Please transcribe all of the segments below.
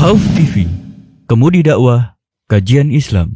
Khauf TV, Kemudi Dakwah, Kajian Islam.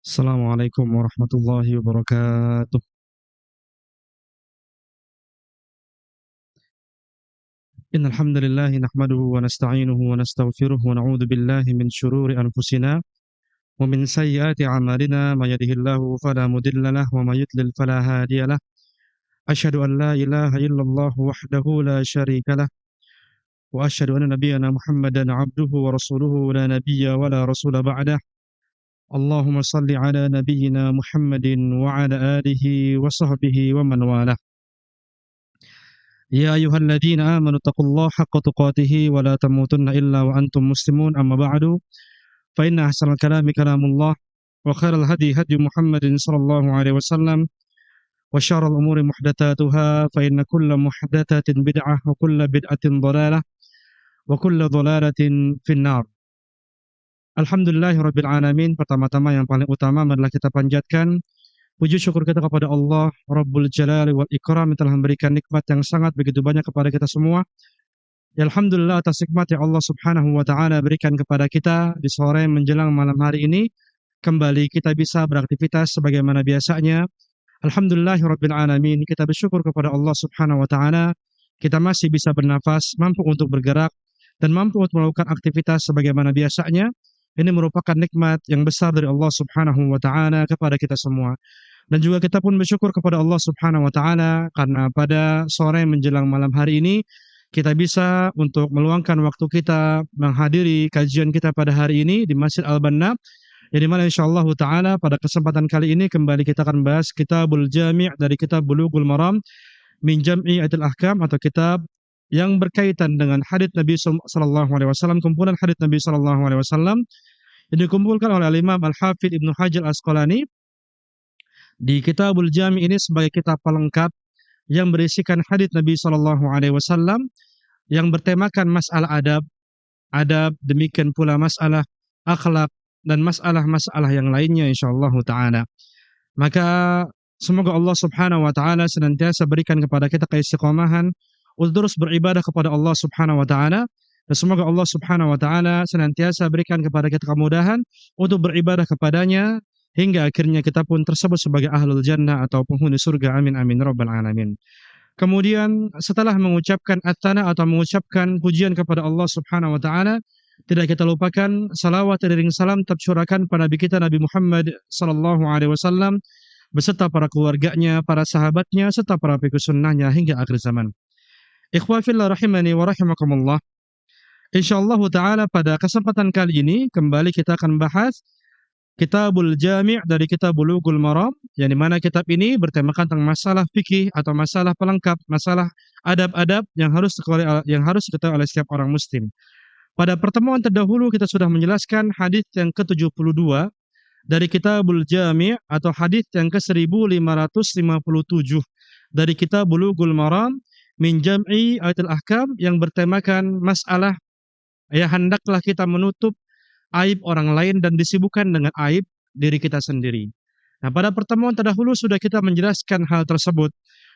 Assalamualaikum warahmatullahi wabarakatuh. Innal hamdalillah nahmaduhu wa nasta'inuhu wa nastaghfiruh wa na'udzu billahi min shururi anfusina wa min sayyiati a'malina may yahdihillahu fala mudilla lahu wa may yudlil fala hadiya lahu. Asyhadu an la ilaha illallah wahdahu la syarika lah wa asyhadu anna nabiyyana Muhammadan 'abduhu wa rasuluhu la nabiyya wa la rasula ba'dah. Allahumma salli ala nabiyyina Muhammadin wa ala alihi wa sahbihi wa man walah. يا أيها الذين آمنوا اتقوا الله حق تقاته ولا تموتن إلا وأنتم مسلمون أما بعد فإن أحسن الكلام كلام الله وخير الهدي هدي محمد صلى الله عليه وسلم وشر الأمور محدثاتها فإن كل محدثة بدعة وكل بدعة ضلالة وكل ضلالة في النار. Alhamdulillahirabbil alamin. Pertama-tama yang paling utama adalah kita panjatkan puji syukur kita kepada Allah Rabbul Jalali wal Ikram yang telah memberikan nikmat yang sangat begitu banyak kepada kita semua. Ya, alhamdulillah atas nikmat yang Allah Subhanahu wa taala berikan kepada kita di sore menjelang malam hari ini, kembali kita bisa beraktivitas sebagaimana biasanya. Alhamdulillahirabbil alamin. Kita bersyukur kepada Allah Subhanahu wa taala kita masih bisa bernafas, mampu untuk bergerak dan mampu untuk melakukan aktivitas sebagaimana biasanya. Ini merupakan nikmat yang besar dari Allah Subhanahu wa taala kepada kita semua. Dan juga kita pun bersyukur kepada Allah Subhanahu wa taala karena pada sore menjelang malam hari ini kita bisa untuk meluangkan waktu kita menghadiri kajian kita pada hari ini di Masjid Al-Banna, yang dimana insyaallah taala pada kesempatan kali ini kembali kita akan bahas Kitabul Jami' dari kitab Bulughul Maram min Jam'i Ayatil Ahkam, atau kitab yang berkaitan dengan hadits Nabi sallallahu alaihi wasallam, kumpulan hadits Nabi sallallahu alaihi wasallam yang dikumpulkan oleh Imam Al-Hafidz Ibnu Hajar Al-Asqalani di Kitabul Jami' ini sebagai kitab pelengkap yang berisikan hadits Nabi sallallahu alaihi wasallam yang bertemakan masalah adab, demikian pula masalah akhlak dan masalah-masalah yang lainnya insyaallah taala. Maka semoga Allah Subhanahu wa taala senantiasa berikan kepada kita keistiqomahan untuk terus beribadah kepada Allah Subhanahu wa taala, dan semoga Allah Subhanahu wa taala senantiasa berikan kepada kita kemudahan untuk beribadah kepadanya hingga akhirnya kita pun tersebut sebagai ahlul jannah atau penghuni surga. Amin amin rabbal alamin. Kemudian setelah mengucapkan at-thana atau mengucapkan pujian kepada Allah Subhanahu wa taala, tidak kita lupakan salawat dan salam tercurahkan pada Nabi kita Nabi Muhammad sallallahu alaihi wasallam beserta para keluarganya, para sahabatnya serta para pengikut sunnahnya hingga akhir zaman. Ikhwah fillah rahimani wa rahimakumullah. Insyaallah taala pada kesempatan kali ini kembali kita akan bahas Kitabul Jami' dari kitab Bulughul Maram, yang dimana kitab ini bertemakan tentang masalah fikih atau masalah pelengkap, masalah adab-adab yang harus diketahui oleh setiap orang muslim. Pada pertemuan terdahulu kita sudah menjelaskan hadis yang ke-72 dari Kitabul Jami' atau hadis yang ke-1557 dari kitab Bulughul Maram min Jam'i Ayatil Ahkam yang bertemakan masalah hendaklah kita menutup aib orang lain dan disibukkan dengan aib diri kita sendiri. Nah, pada pertemuan terdahulu sudah kita menjelaskan hal tersebut.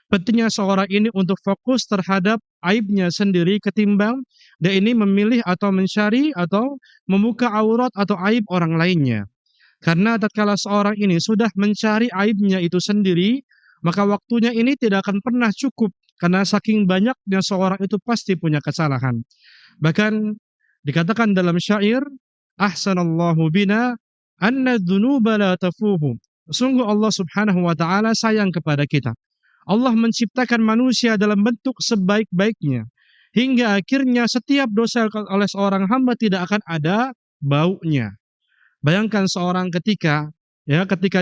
Pentingnya seorang ini untuk fokus terhadap aibnya sendiri ketimbang dia ini memilih atau mencari atau membuka aurat atau aib orang lainnya. Karena tatkala seorang ini sudah mencari aibnya itu sendiri, maka waktunya ini tidak akan pernah cukup karena saking banyaknya seorang itu pasti punya kesalahan. Bahkan dikatakan dalam syair, ahsanallahu bina anna dzunuba la tafuhu. Sungguh Allah Subhanahu wa taala sayang kepada kita. Allah menciptakan manusia dalam bentuk sebaik-baiknya hingga akhirnya setiap dosa oleh seorang hamba tidak akan ada baunya. Bayangkan seorang ketika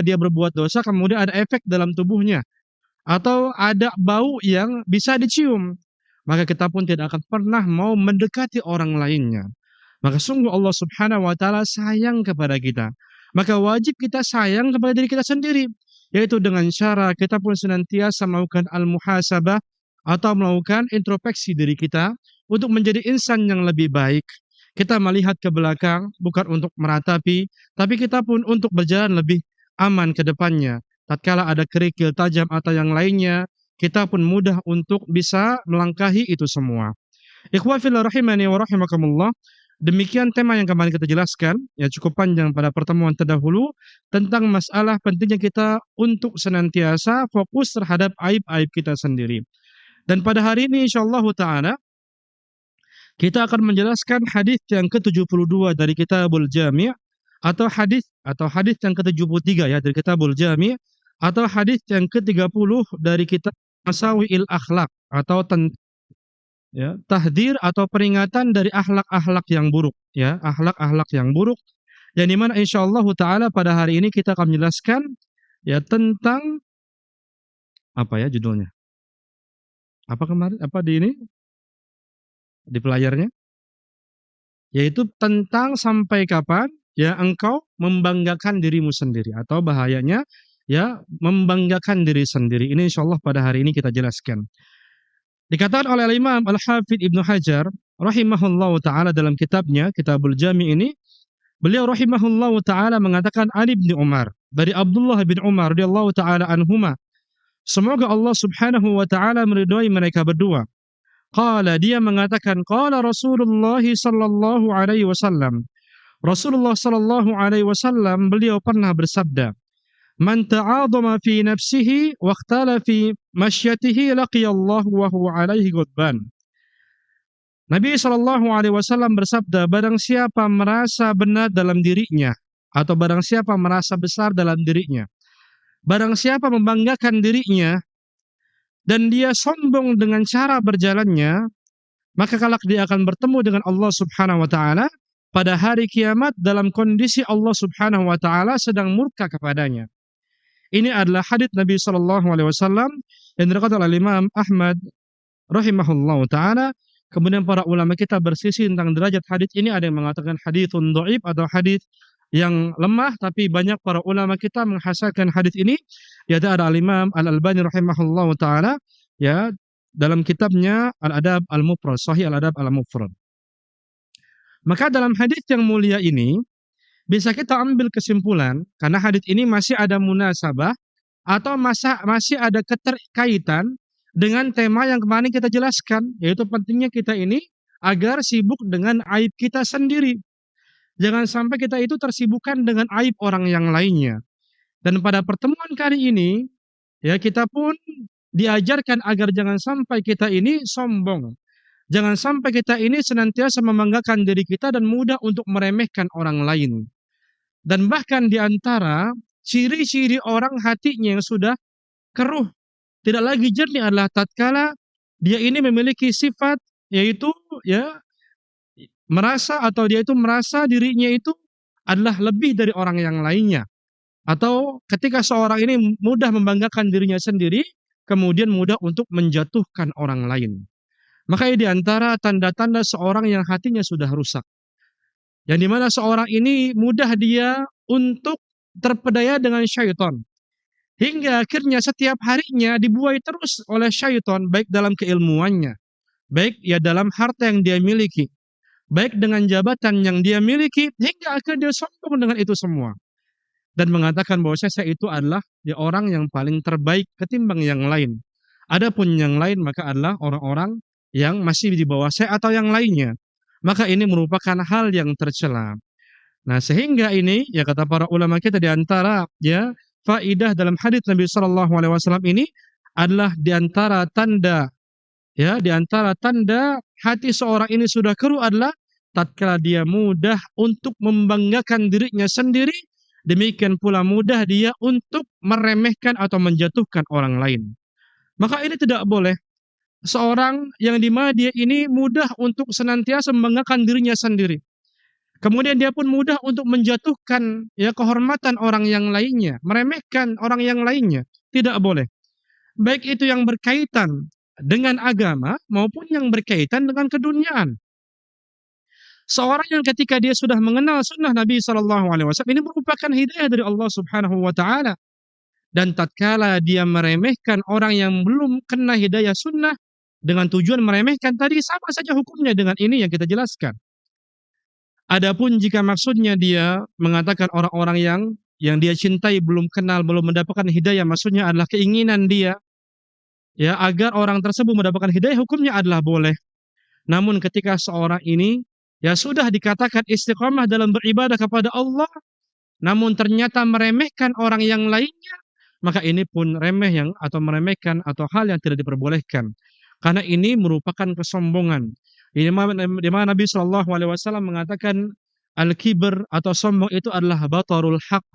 dia berbuat dosa kemudian ada efek dalam tubuhnya atau ada bau yang bisa dicium, maka kita pun tidak akan pernah mau mendekati orang lainnya. Maka sungguh Allah Subhanahu wa taala sayang kepada kita. Maka wajib kita sayang kepada diri kita sendiri, yaitu dengan cara kita pun senantiasa melakukan al-muhasabah atau melakukan introspeksi diri kita untuk menjadi insan yang lebih baik. Kita melihat ke belakang bukan untuk meratapi, tapi kita pun untuk berjalan lebih aman ke depannya. Tatkala ada kerikil tajam atau yang lainnya, kita pun mudah untuk bisa melangkahi itu semua. Ikhwah fillah rahimani wa rahimakumullah. Demikian tema yang kemarin kita jelaskan, ya cukup panjang pada pertemuan terdahulu tentang masalah pentingnya kita untuk senantiasa fokus terhadap aib-aib kita sendiri. Dan pada hari ini insyaallah taala kita akan menjelaskan hadis yang ke-72 dari Kitabul Jami' atau hadis yang ke-73 ya dari Kitabul Jami' atau hadis yang ke-30 dari kitab Masawi'il Akhlaq atau tahdzir atau peringatan dari akhlak-akhlak yang buruk, ya, akhlak-akhlak yang buruk. Yang dimana insyaallah taala pada hari ini kita akan menjelaskan ya tentang apa ya judulnya? Apa kemarin? Apa di ini? Di pelayarnya? Yaitu tentang sampai kapan ya engkau membanggakan dirimu sendiri atau bahayanya ya membanggakan diri sendiri. Ini insyaallah pada hari ini kita jelaskan. Dikatakan oleh Imam Al-Hafidz Ibnu Hajar rahimahullahu taala dalam kitabnya Kitabul Jami' ini, beliau rahimahullahu taala mengatakan Ali bin Umar, dari Abdullah bin Umar radhiyallahu taala anhuma, semoga Allah Subhanahu wa taala meridhai mereka berdua. Qala, dia mengatakan, qala Rasulullah sallallahu alaihi wasallam. Rasulullah sallallahu alaihi wasallam beliau pernah bersabda, man ta'adhama fi nafsihi wa ikhtala fi mashyatihi laqiyallahu wa huwa alaihi ghadban. Nabi SAW bersabda, barang siapa merasa benar dalam dirinya, atau barang siapa merasa besar dalam dirinya, barang siapa membanggakan dirinya, dan dia sombong dengan cara berjalannya, maka kelak dia akan bertemu dengan Allah Subhanahu wa taala pada hari kiamat dalam kondisi Allah Subhanahu wa taala sedang murka kepadanya. Ini adalah hadits Nabi sallallahu alaihi wasallam yang diriwayatkan oleh Imam Ahmad rahimahullahu taala. Kemudian para ulama kita berselisih tentang derajat hadits ini, ada yang mengatakan haditsun dhaif atau hadits yang lemah, tapi banyak para ulama kita menghasankan hadits ini. Yaitu ada Al-Imam Al-Albani rahimahullahu taala ya dalam kitabnya Al-Adab Al-Mufrad, Sahih Al-Adab Al-Mufrad. Maka dalam hadits yang mulia ini bisa kita ambil kesimpulan, karena hadits ini masih ada munasabah atau masih ada keterkaitan dengan tema yang kemarin kita jelaskan, yaitu pentingnya kita ini agar sibuk dengan aib kita sendiri. Jangan sampai kita itu tersibukkan dengan aib orang yang lainnya. Dan pada pertemuan kali ini, ya kita pun diajarkan agar jangan sampai kita ini sombong. Jangan sampai kita ini senantiasa membanggakan diri kita dan mudah untuk meremehkan orang lain. Dan bahkan di antara ciri-ciri orang hatinya yang sudah keruh, tidak lagi jernih adalah tatkala dia ini memiliki sifat, yaitu ya merasa dirinya itu adalah lebih dari orang yang lainnya. Atau ketika seorang ini mudah membanggakan dirinya sendiri, kemudian mudah untuk menjatuhkan orang lain. Maka ini di antara tanda-tanda seorang yang hatinya sudah rusak. Yang dimana seorang ini mudah dia untuk terpedaya dengan syaitan. Hingga akhirnya setiap harinya dibuai terus oleh syaitan, baik dalam keilmuannya, baik ya dalam harta yang dia miliki, baik dengan jabatan yang dia miliki, hingga akhirnya dia sombong dengan itu semua. Dan mengatakan bahwa saya itu adalah ya orang yang paling terbaik ketimbang yang lain. Adapun yang lain maka adalah orang-orang yang masih di bawah saya atau yang lainnya. Maka ini merupakan hal yang tercela. Nah, sehingga ini ya kata para ulama kita di antara ya faidah dalam hadits Nabi sallallahu alaihi wasallam ini adalah di antara tanda hati seorang ini sudah keruh adalah tatkala dia mudah untuk membanggakan dirinya sendiri, demikian pula mudah dia untuk meremehkan atau menjatuhkan orang lain. Maka ini tidak boleh. Seorang yang dimana dia ini mudah untuk senantiasa membanggakan dirinya sendiri. Kemudian dia pun mudah untuk menjatuhkan ya kehormatan orang yang lainnya, meremehkan orang yang lainnya. Tidak boleh. Baik itu yang berkaitan dengan agama maupun yang berkaitan dengan keduniaan. Seorang yang ketika dia sudah mengenal sunnah Nabi Shallallahu Alaihi Wasallam ini merupakan hidayah dari Allah Subhanahu Wa Taala. Dan tatkala dia meremehkan orang yang belum kena hidayah sunnah dengan tujuan meremehkan tadi, sama saja hukumnya dengan ini yang kita jelaskan. Adapun jika maksudnya dia mengatakan orang-orang yang dia cintai belum kenal, belum mendapatkan hidayah, maksudnya adalah keinginan dia ya agar orang tersebut mendapatkan hidayah, hukumnya adalah boleh. Namun ketika seorang ini ya sudah dikatakan istiqamah dalam beribadah kepada Allah, namun ternyata meremehkan orang yang lainnya, maka ini pun remeh atau meremehkan atau hal yang tidak diperbolehkan. Karena ini merupakan kesombongan. Di mana Nabi Shallallahu Alaihi Wasallam mengatakan al-kibr atau sombong itu adalah batarul haq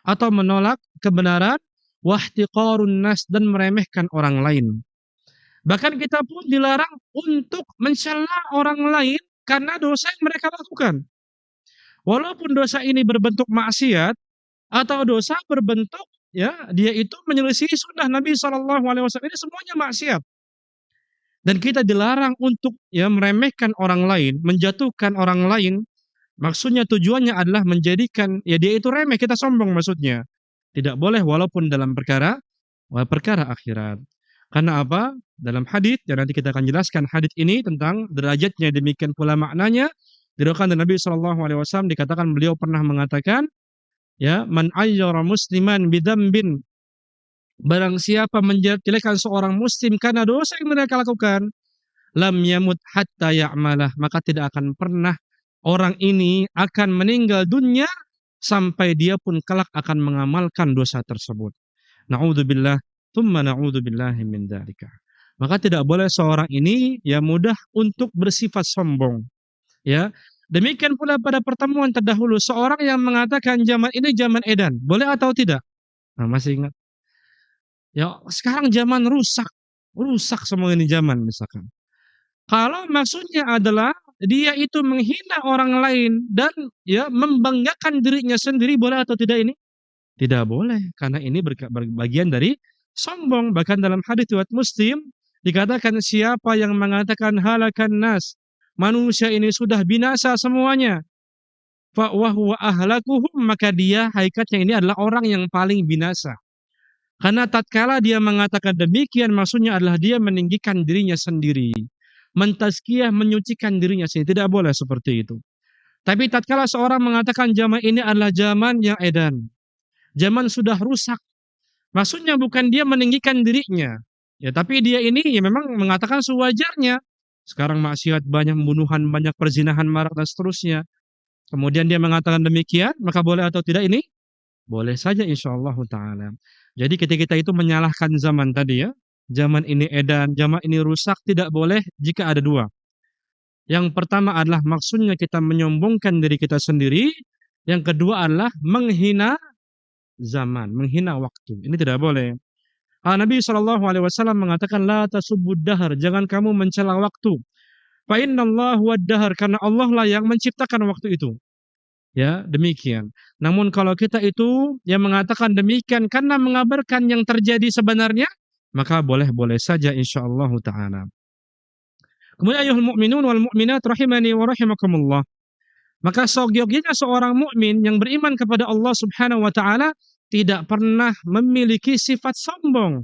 atau menolak kebenaran, wahtiqarun nas dan meremehkan orang lain. Bahkan kita pun dilarang untuk mencela orang lain karena dosa yang mereka lakukan. Walaupun dosa ini berbentuk maksiat atau dosa berbentuk ya dia itu menyelisihi sunnah Nabi Shallallahu Alaihi Wasallam, ini semuanya maksiat. Dan kita dilarang untuk ya meremehkan orang lain, menjatuhkan orang lain. Maksudnya tujuannya adalah menjadikan ya dia itu remeh, kita sombong maksudnya. Tidak boleh walaupun dalam perkara akhirat. Karena apa? Dalam hadits yang nanti kita akan jelaskan hadits ini tentang derajatnya, demikian pula maknanya. Diriwayatkan dari Nabi Shallallahu Alaihi Wasallam dikatakan beliau pernah mengatakan, ya man ayyara musliman bidzambin, barang siapa menjelekkan seorang muslim karena dosa yang mereka lakukan, lam yamut hatta ya'malah, maka tidak akan pernah orang ini akan meninggal dunia sampai dia pun kelak akan mengamalkan dosa tersebut. Na'udzubillah, tsumma na'udzubillahi min dzalika. Maka tidak boleh seorang ini ya mudah untuk bersifat sombong. Ya, demikian pula pada pertemuan terdahulu seorang yang mengatakan zaman ini zaman edan, boleh atau tidak? Nah, masih ingat? Ya, sekarang zaman rusak, rusak semua ini zaman misalkan. Kalau maksudnya adalah dia itu menghina orang lain dan ya membanggakan dirinya sendiri, boleh atau tidak ini? Tidak boleh, karena ini bagian dari sombong. Bahkan dalam hadis riwayat Muslim dikatakan siapa yang mengatakan halakan nas, manusia ini sudah binasa semuanya, fa wa huwa ahlakuhum, maka dia hakikatnya ini adalah orang yang paling binasa. Karena tatkala dia mengatakan demikian, maksudnya adalah dia meninggikan dirinya sendiri, mentazkiyah, menyucikan dirinya sendiri. Tidak boleh seperti itu. Tapi tatkala seorang mengatakan zaman ini adalah zaman yang edan, zaman sudah rusak, maksudnya bukan dia meninggikan dirinya, ya, tapi dia ini ya memang mengatakan sewajarnya. Sekarang maksiat banyak, pembunuhan banyak, perzinahan marak dan seterusnya. Kemudian dia mengatakan demikian, maka boleh atau tidak ini? Boleh saja insyaallah taala. Jadi ketika kita itu menyalahkan zaman tadi ya, zaman ini edan, zaman ini rusak, tidak boleh jika ada dua. Yang pertama adalah maksudnya kita menyombongkan diri kita sendiri, yang kedua adalah menghina zaman, menghina waktu. Ini tidak boleh. Nabi SAW mengatakan la tasubbud dahar, jangan kamu mencela waktu. Fa innallahu wad-dahar, karena Allah lah yang menciptakan waktu itu. Ya, demikian. Namun kalau kita itu yang mengatakan demikian karena mengabarkan yang terjadi sebenarnya, maka boleh-boleh saja insyaallah taala. Kemudian ayuhul mu'minun wal mu'minat rahimani wa rahimakumullah. Maka seyogyanya seorang mukmin yang beriman kepada Allah Subhanahu wa taala tidak pernah memiliki sifat sombong.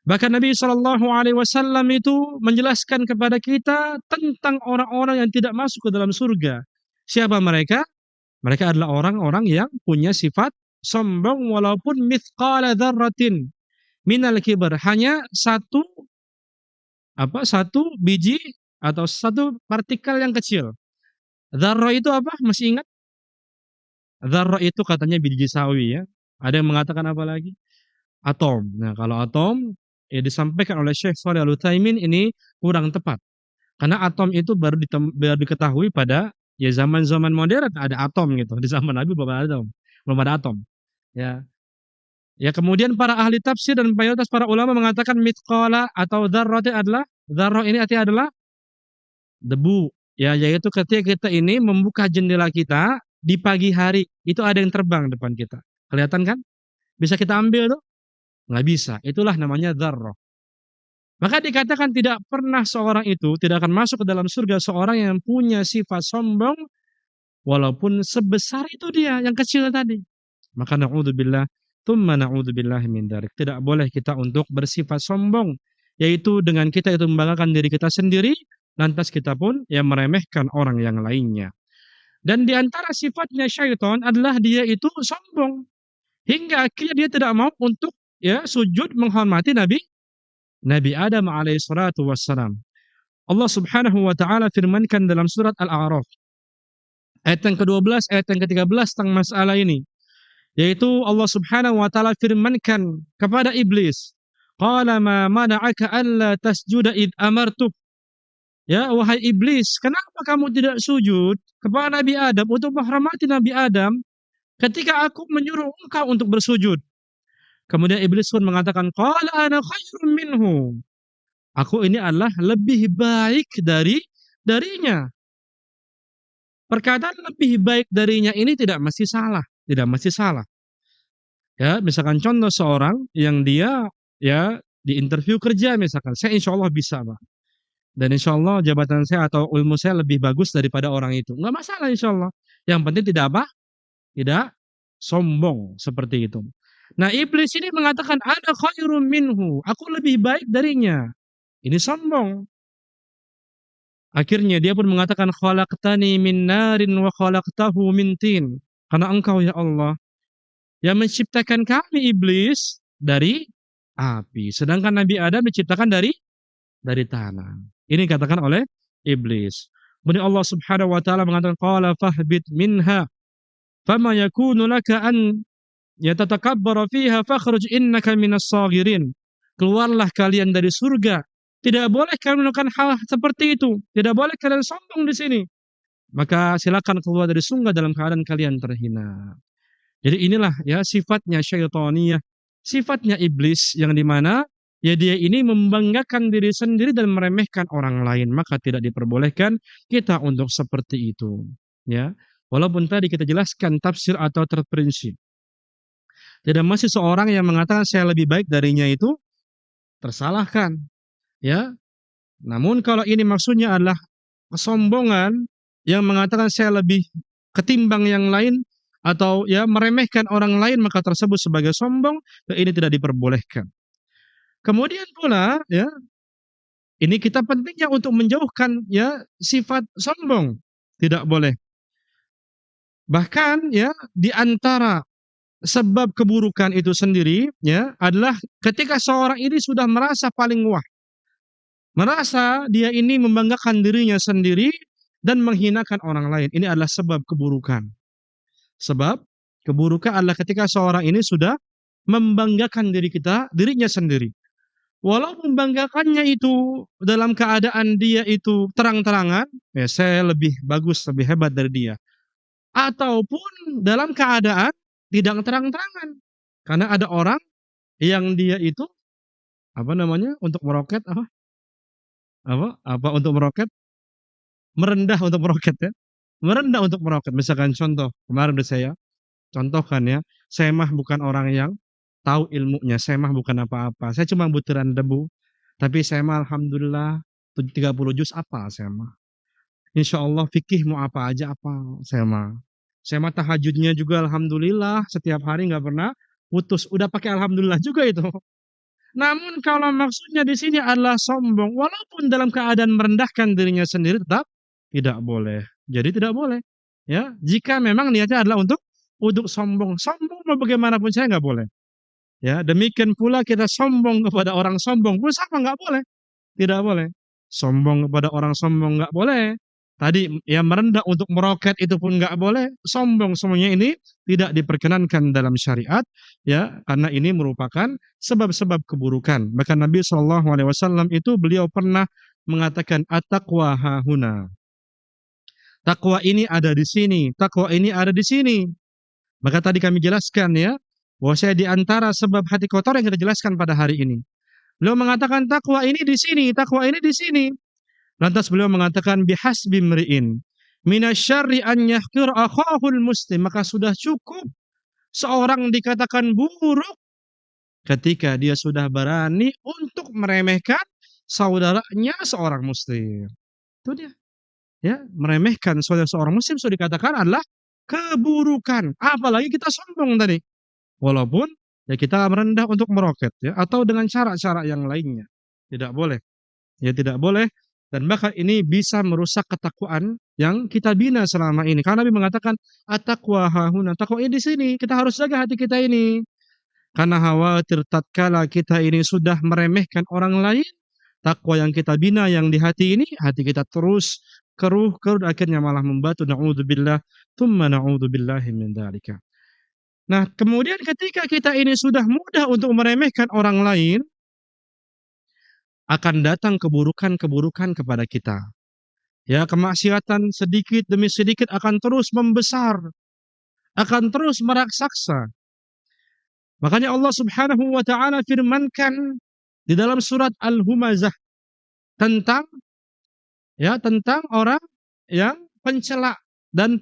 Bahkan Nabi Shallallahu alaihi wasallam itu menjelaskan kepada kita tentang orang-orang yang tidak masuk ke dalam surga. Siapa mereka? Mereka adalah orang-orang yang punya sifat sombong walaupun mithqala dzarratin minal kibar, hanya satu biji atau satu partikel yang kecil. Dzarrah itu apa? Masih ingat? Dzarrah itu katanya biji sawi ya. Ada yang mengatakan apa lagi? Atom. Nah, kalau atom ya disampaikan oleh Syekh Shalih Al-Utsaimin ini kurang tepat. Karena atom itu baru diketahui pada ya zaman-zaman modern ada atom gitu. Di zaman Nabi belum ada atom. Belum ada atom. Ya. Ya, kemudian para ahli tafsir dan mayoritas para ulama mengatakan mithqala atau dzarrah ini artinya adalah debu. Ya, yaitu ketika kita ini membuka jendela kita di pagi hari, itu ada yang terbang depan kita. Kelihatan kan? Bisa kita ambil tuh? Nggak bisa. Itulah namanya dzarrah. Maka dikatakan tidak pernah seorang itu tidak akan masuk ke dalam surga seorang yang punya sifat sombong walaupun sebesar itu dia yang kecil tadi. Maka na'udzubillah, tsumma na'udzubillahi min dzalik. Tidak boleh kita untuk bersifat sombong, yaitu dengan kita itu membanggakan diri kita sendiri, lantas kita pun yang meremehkan orang yang lainnya. Dan di antara sifatnya syaitan adalah dia itu sombong hingga akhirnya dia tidak mau untuk ya sujud menghormati Nabi Adam alaihissalatu wassalam. Allah Subhanahu wa taala firmankan dalam surat Al-A'raf ayat yang ke-12, ayat yang ke-13 tentang masalah ini. Yaitu Allah Subhanahu wa taala firmankan kepada iblis, "Qala ma mana'aka alla tasjuda id amartuk?" Ya, wahai iblis, kenapa kamu tidak sujud kepada Nabi Adam untuk menghormati Nabi Adam ketika aku menyuruh engkau untuk bersujud? Kemudian iblis pun mengatakan, "Qala ana khairun minhu." Aku ini adalah lebih baik darinya. Perkataan lebih baik darinya ini tidak mesti salah, tidak mesti salah. Ya, misalkan contoh seorang yang dia ya di interview kerja misalkan, saya insya Allah bisa, Pak. Dan insya Allah jabatan saya atau ilmu saya lebih bagus daripada orang itu. Nggak masalah insya Allah. Yang penting tidak apa? Tidak sombong seperti itu. Nah, iblis ini mengatakan ada khairum minhu, aku lebih baik darinya. Ini sombong. Akhirnya dia pun mengatakan khalaqtani min narin wa khalaqtahu min tin. Karena engkau ya Allah yang menciptakan kami iblis dari api, sedangkan Nabi Adam diciptakan dari tanah. Ini dikatakan oleh iblis. Kemudian Allah Subhanahu wa taala mengatakan qala fahbit minha fama yakunu laka an yatatakabbaru fiha fakhruj innaka minas saghirin. keluarlah kalian dari surga. Tidak boleh kalian melakukan hal seperti itu. Tidak boleh kalian sombong di sini. Maka silakan keluar dari surga dalam keadaan kalian terhina. Jadi inilah ya sifatnya syaitaniyah, sifatnya iblis yang dimana ya dia ini membanggakan diri sendiri dan meremehkan orang lain. Maka tidak diperbolehkan kita untuk seperti itu. Ya, walaupun tadi kita jelaskan tafsir atau terprinsip. Tidak masih seorang yang mengatakan saya lebih baik darinya itu tersalahkan. Ya, namun kalau ini maksudnya adalah kesombongan yang mengatakan saya lebih ketimbang yang lain atau ya meremehkan orang lain maka tersebut sebagai sombong, ini tidak diperbolehkan. Kemudian pula ya ini kita pentingnya untuk menjauhkan ya sifat sombong, tidak boleh. Bahkan ya di antara sebab keburukan itu sendiri ya adalah ketika seorang ini sudah merasa paling wah, merasa dia ini membanggakan dirinya sendiri dan menghinakan orang lain. Ini adalah sebab keburukan. Sebab keburukan adalah ketika seorang ini sudah membanggakan dirinya sendiri. Walau membanggakannya itu dalam keadaan dia itu terang-terangan, ya saya lebih bagus, lebih hebat dari dia. Ataupun dalam keadaan tidak terang-terangan. Karena ada orang yang dia itu apa namanya untuk meroket apa untuk meroket merendah untuk meroket ya. Merendah untuk meroket. Misalkan contoh, kemarin udah saya contohkan ya, saya mah bukan orang yang tahu ilmunya, saya mah bukan apa-apa. Saya cuma butiran debu, tapi saya mah alhamdulillah 30 juz apa saya mah. Insya Allah fikih mau apa aja apa saya mah. Saya mah tahajudnya juga alhamdulillah setiap hari nggak pernah putus. Udah pakai alhamdulillah juga itu. Namun kalau maksudnya di sini adalah sombong, walaupun dalam keadaan merendahkan dirinya sendiri tetap tidak boleh. Jadi tidak boleh. Ya, jika memang niatnya adalah untuk sombong, sombong mau bagaimanapun saya nggak boleh. Ya, demikian pula kita sombong kepada orang sombong pun sama nggak boleh, tidak boleh. Sombong kepada orang sombong nggak boleh. Tadi yang merendah untuk meroket itu pun nggak boleh. Sombong semuanya ini tidak diperkenankan dalam syariat, ya, karena ini merupakan sebab-sebab keburukan. Bahkan Nabi Shallallahu Alaihi Wasallam itu beliau pernah mengatakan at-taqwa hahuna. Takwa ini ada di sini, takwa ini ada di sini. Maka tadi kami jelaskan ya, bahwa saya di antara sebab hati kotor yang kita jelaskan pada hari ini. Beliau mengatakan takwa ini di sini, takwa ini di sini. Lantas beliau mengatakan bihasbi mri'in minasyarri an yahqir akhahul muslim, maka sudah cukup seorang dikatakan buruk ketika dia sudah berani untuk meremehkan saudaranya seorang muslim. Itu dia. Ya, meremehkan saudara seorang muslim sudah dikatakan adalah keburukan. Apalagi kita sombong tadi. Walaupun ya kita merendah untuk meroket ya atau dengan cara-cara yang lainnya. Tidak boleh. Ya tidak boleh dan bahkan ini bisa merusak ketakwaan yang kita bina selama ini. Karena Nabi mengatakan at-taqwa hahuna. Takwa ini di sini. Kita harus jaga hati kita ini. Karena khawatir tatkala kita ini sudah meremehkan orang lain, takwa yang kita bina yang di hati ini, hati kita terus keruh akhirnya malah membatu. Na'udzubillah, tsumma na'udzubillahi min dzalika. Nah, kemudian ketika kita ini sudah mudah untuk meremehkan orang lain, akan datang keburukan-keburukan kepada kita. Ya, kemaksiatan sedikit demi sedikit akan terus membesar, akan terus meraksasa. Makanya Allah Subhanahu wa taala firmankan di dalam surat Al-Humazah tentang orang yang pencela dan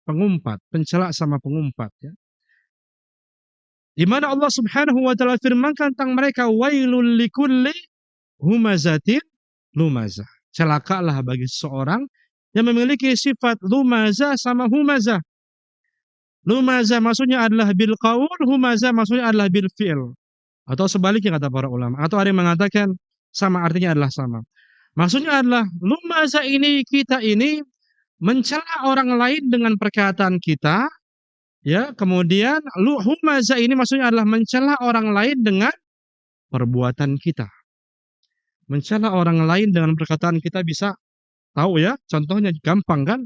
pengumpat, pencela sama pengumpat ya. Di mana Allah Subhanahu wa taala firmankan tentang mereka wailul likulli humazatin lumazah. Celakalah bagi seseorang yang memiliki sifat lumazah sama humazah. Lumazah maksudnya adalah bil qaul, humazah maksudnya adalah bil fi'l. Atau sebaliknya kata para ulama. Atau ada yang mengatakan sama artinya adalah sama. Maksudnya adalah lumazah ini kita ini mencela orang lain dengan perkataan kita, ya. Kemudian humazah ini maksudnya adalah mencela orang lain dengan perbuatan kita. Mencela orang lain dengan perkataan kita bisa tahu ya. Contohnya gampang kan?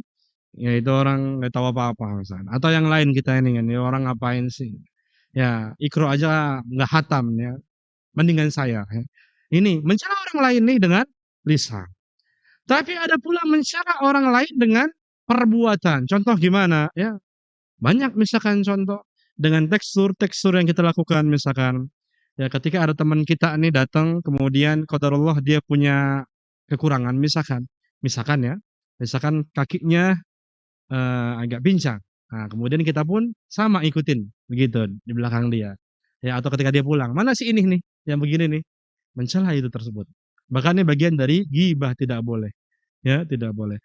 Ya itu orang nggak tahu apa-apa misalnya. Atau yang lain kita ini kan, ya orang ngapain sih? Ya ikro aja nggak hatam ya. mendingan saya. Ya. Ini mencela orang lain nih dengan lisan. Tapi ada pula mencela orang lain dengan perbuatan. Contoh gimana? Ya, banyak misalkan contoh dengan tekstur yang kita lakukan misalkan. Ya, ketika ada teman kita nih datang kemudian qadarullah dia punya kekurangan misalkan ya, misalkan kakinya agak pincang. Nah, kemudian kita pun sama ikutin begitu di belakang dia. Ya, atau ketika dia pulang, "Mana sih ini nih yang begini nih?" Mencela itu tersebut. Bahkan ini bagian dari ghibah, tidak boleh. Ya, tidak boleh.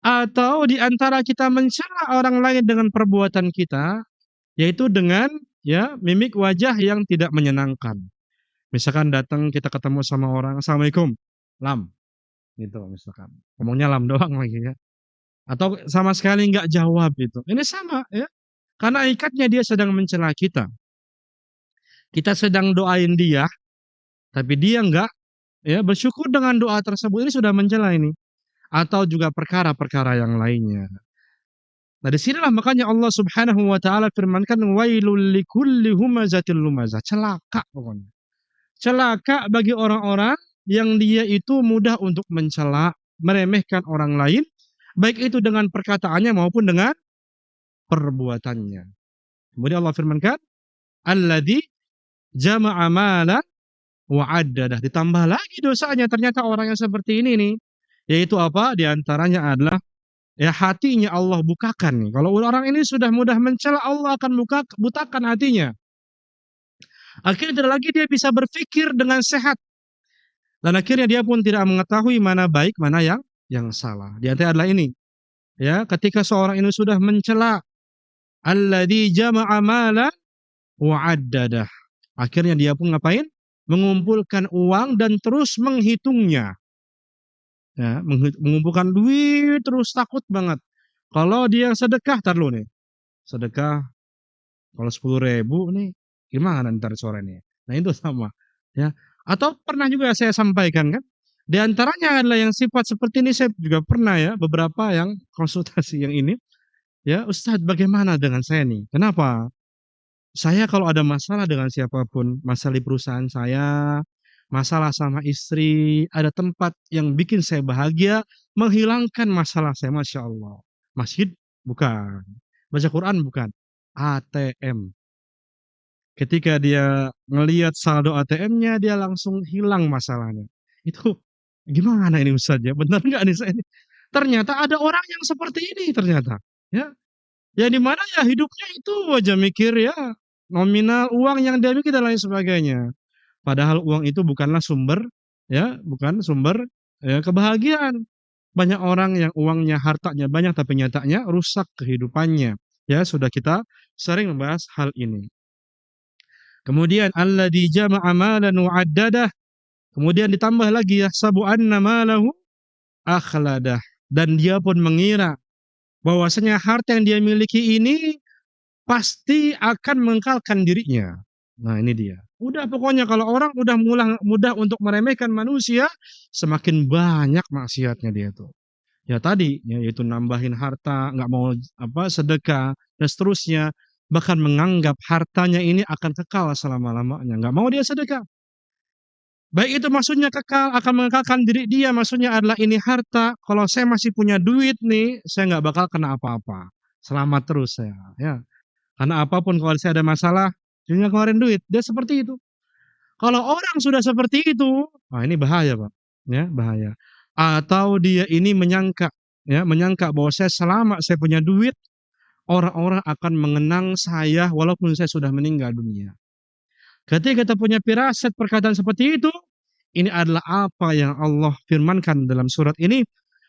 Atau di antara kita mencela orang lain dengan perbuatan kita, yaitu dengan ya mimik wajah yang tidak menyenangkan. Misalkan datang kita ketemu sama orang, "Assalamualaikum." Lam, gitu misalkan. Ngomongnya lam doang lagi ya. Atau sama sekali nggak jawab gitu. Ini sama ya. Karena ikatnya dia sedang mencela kita. Kita sedang doain dia, tapi dia nggak ya bersyukur dengan doa tersebut. Ini sudah mencela ini. Atau juga perkara-perkara yang lainnya. Nah, disinilah makanya Allah Subhanahu wa taala firmankan wailul likulli humazatil lumazah. Celaka pokoknya. Celaka bagi orang-orang yang dia itu mudah untuk mencela, meremehkan orang lain, baik itu dengan perkataannya maupun dengan perbuatannya. Kemudian Allah firmankan, alladzi jama'a malan wa addadah. Ditambah lagi dosanya ternyata orang yang seperti ini nih. Yaitu apa? Di antaranya adalah ya hatinya Allah bukakan nih. Kalau orang ini sudah mudah mencela, Allah akan butakan hatinya. Akhirnya tidak lagi dia bisa berpikir dengan sehat. Dan akhirnya dia pun tidak mengetahui mana baik, mana yang salah. Di antara adalah ini. Ya, ketika seorang ini sudah mencela alladzi jama'a malan wa addadah. Akhirnya dia pun ngapain? Mengumpulkan uang dan terus menghitungnya. Ya, mengumpulkan duit terus takut banget. Kalau dia sedekah, tar dulu nih. Sedekah kalau 10.000 nih gimana ntar sore nih? Nah, itu sama. Ya. Atau pernah juga saya sampaikan kan? Di antaranya adalah yang sifat seperti ini saya juga pernah ya beberapa yang konsultasi yang ini. Ya, Ustadz bagaimana dengan saya nih? Kenapa? Saya kalau ada masalah dengan siapapun, masalah di perusahaan saya, masalah sama istri, ada tempat yang bikin saya bahagia, menghilangkan masalah saya, Masya Allah. Masjid? Bukan. Baca Quran? Bukan. ATM. Ketika dia ngelihat saldo ATM-nya, dia langsung hilang masalahnya. Itu gimana ini Ustaz ya? Benar nggak nih saya ini? Ternyata ada orang yang seperti ini ternyata. Ya, ya di mana ya hidupnya itu aja mikir ya nominal uang yang dia miliki dan lain sebagainya. Padahal uang itu bukanlah sumber ya, bukan sumber ya, kebahagiaan. Banyak orang yang uangnya, hartanya banyak tapi nyatanya rusak kehidupannya. Ya, sudah kita sering membahas hal ini. Kemudian alladzi jama'a malan wa addadah. Kemudian ditambah lagi yahsabu anna malahu akhladah. Dan dia pun mengira bahwasanya harta yang dia miliki ini pasti akan mengkalkan dirinya. Nah, ini dia. Udah pokoknya kalau orang udah mudah untuk meremehkan manusia, semakin banyak maksiatnya dia tuh. Ya tadi, ya, yaitu nambahin harta, nggak mau apa sedekah dan seterusnya, bahkan menganggap hartanya ini akan kekal selama-lamanya, nggak mau dia sedekah. Baik itu maksudnya kekal, akan mengekalkan diri dia, maksudnya adalah ini harta, kalau saya masih punya duit nih, saya nggak bakal kena apa-apa. Selamat terus saya, ya. Karena apapun kalau saya ada masalah, dia ngeluarin duit. Dia seperti itu. Kalau orang sudah seperti itu, nah ini bahaya, Pak. Ya, bahaya. Atau dia ini menyangka, ya, menyangka bahwa saya selama saya punya duit, orang-orang akan mengenang saya walaupun saya sudah meninggal dunia. Ketika kita punya firasat perkataan seperti itu, ini adalah apa yang Allah firmankan dalam surat ini.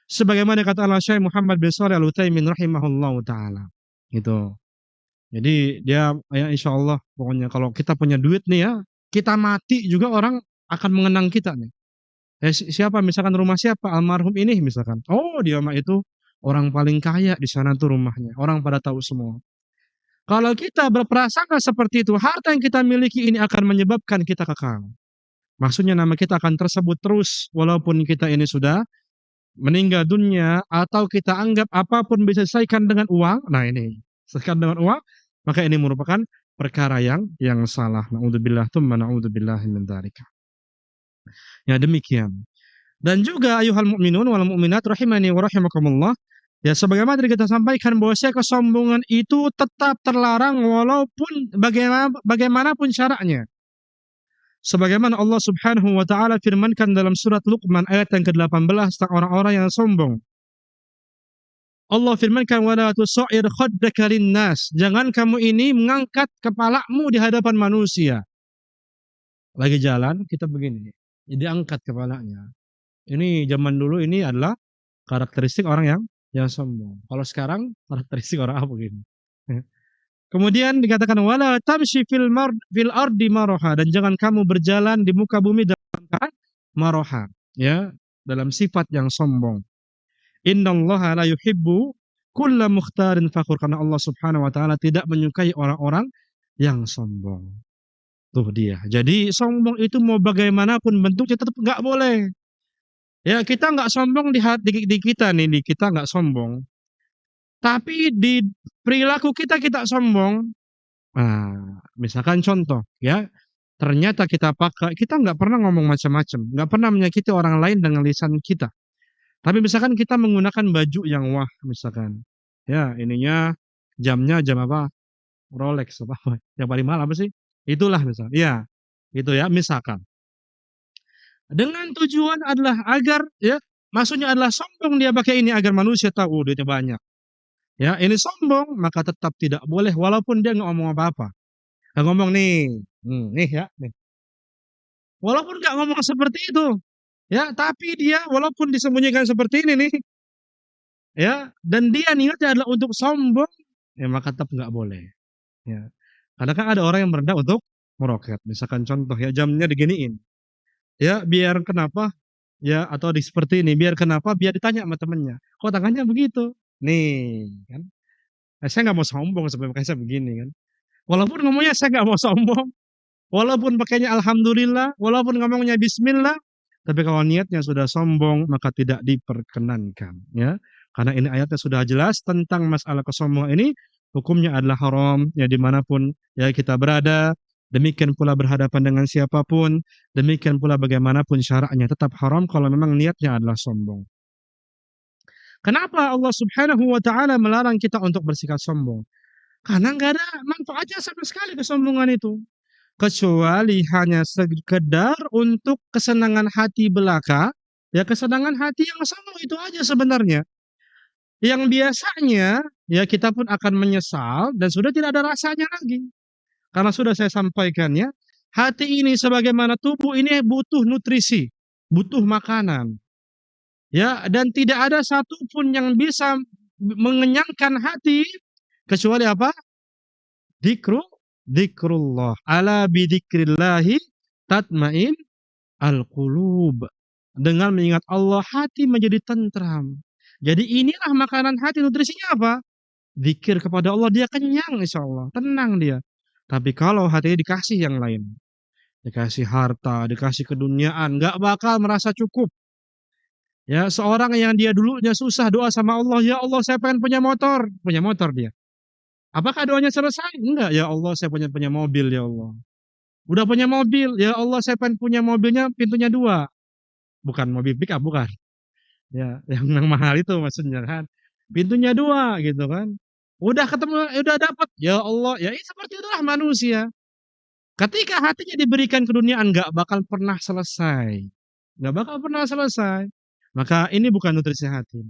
Sebagaimana kata Allah Syekh Muhammad bin Shalih Al-Utsaimin rahimahullahu taala. Gitu. Jadi dia ya insya Allah pokoknya kalau kita punya duit nih ya, kita mati juga orang akan mengenang kita nih. Siapa misalkan rumah siapa almarhum ini misalkan. Oh dia mah itu orang paling kaya di sana tuh rumahnya. Orang pada tahu semua. Kalau kita berprasangka seperti itu, harta yang kita miliki ini akan menyebabkan kita kekal. Maksudnya nama kita akan tersebut terus walaupun kita ini sudah meninggal dunia atau kita anggap apapun bisa diselesaikan dengan uang. Nah ini, selesaikan dengan uang, maka ini merupakan perkara yang salah. Naudzubillah tsumma naudzubillahi min dzalika. Ya demikian. Dan juga ayuhal mu'minun wal mu'minat rahimani wa rahimakumullah. Ya sebagaimana tadi kita sampaikan bahwa kesombongan itu tetap terlarang walaupun bagaimanapun caranya. Sebagaimana Allah Subhanahu wa taala firmankan dalam surat Luqman ayat yang ke-18 tentang orang-orang yang sombong. Allah firmankan wala tusair khaddaka linnas. Jangan kamu ini mengangkat kepalamu di hadapan manusia. Lagi jalan kita begini. Jadi angkat kepalanya. Ini zaman dulu ini adalah karakteristik orang yang sombong. Kalau sekarang karakteristik orang apa begini. Kemudian dikatakan wala tamshi fil ardi maraha, dan jangan kamu berjalan di muka bumi dalam keadaan maraha, ya, dalam sifat yang sombong. Innallaha la yuhibbu kulla mukhtarin fakhur, karena Allah Subhanahu wa taala tidak menyukai orang-orang yang sombong. Tuh dia. Jadi sombong itu mau bagaimanapun bentuknya tetap nggak boleh. Ya, kita nggak sombong di hati di kita nih, di kita nggak sombong. Tapi di perilaku kita sombong. Nah, misalkan contoh, ya, ternyata kita nggak pernah ngomong macam-macam, nggak pernah menyakiti orang lain dengan lisan kita. Tapi misalkan kita menggunakan baju yang wah, misalkan, ya, ininya jamnya jam apa? Rolex apa? Yang paling mahal apa sih? Itulah misalnya, ya, itu ya, misalkan. Dengan tujuan adalah agar, ya, maksudnya adalah sombong dia pakai ini agar manusia tahu duitnya banyak. Ya, ini sombong, maka tetap tidak boleh walaupun dia nggak ngomong apa-apa. Nggak ngomong nih, nih ya, nih. Walaupun nggak ngomong seperti itu, ya, tapi dia walaupun disembunyikan seperti ini nih, ya, dan dia niatnya adalah untuk sombong, ya maka tetap nggak boleh. Ya, karena kan ada orang yang merendah untuk meroket. Misalkan contoh ya jamnya diginiin, ya biar kenapa, ya atau seperti ini, biar kenapa, biar ditanya sama temennya, kok tangannya begitu, nih, kan? Saya nggak mau sombong sebenarnya makanya saya begini kan. Walaupun ngomongnya saya nggak mau sombong, walaupun pakainya alhamdulillah, walaupun ngomongnya bismillah, tapi kalau niatnya sudah sombong maka tidak diperkenankan, ya. Karena ini ayatnya sudah jelas tentang masalah kesombongan ini, hukumnya adalah haram ya dimanapun ya kita berada. Demikian pula berhadapan dengan siapapun, demikian pula bagaimanapun syaratnya tetap haram kalau memang niatnya adalah sombong. Kenapa Allah Subhanahu wa taala melarang kita untuk bersikap sombong? Karena nggak ada manfaatnya sama sekali kesombongan itu. Kecuali hanya sekedar untuk kesenangan hati belaka, ya kesenangan hati yang sama itu aja sebenarnya. Yang biasanya, ya kita pun akan menyesal dan sudah tidak ada rasanya lagi. Karena sudah saya sampaikan ya, hati ini sebagaimana tubuh ini butuh nutrisi, butuh makanan. Ya, dan tidak ada satupun yang bisa mengenyangkan hati kecuali apa? Dzikrullah. Ala bidzikrillahi tatmain al-qulub. Dengan mengingat Allah hati menjadi tentram. Jadi inilah makanan hati, nutrisinya apa? Zikir kepada Allah, dia kenyang insyaallah, tenang dia. Tapi kalau hatinya dikasih yang lain, dikasih harta, dikasih keduniaan, nggak bakal merasa cukup. Ya, seorang yang dia dulunya susah doa sama Allah, ya Allah saya pengen punya motor dia. Apakah doanya selesai? Enggak, ya Allah saya punya mobil ya Allah. Udah punya mobil, ya Allah saya pengen punya mobilnya pintunya 2. Bukan mobil pick up, bukan. Ya, yang mahal itu maksudnya kan. Pintunya 2 gitu kan. Udah ketemu, udah dapat. Ya Allah, ya seperti itulah manusia. Ketika hatinya diberikan keduniaan nggak bakal pernah selesai. Nggak bakal pernah selesai. Maka ini bukan nutrisi hati.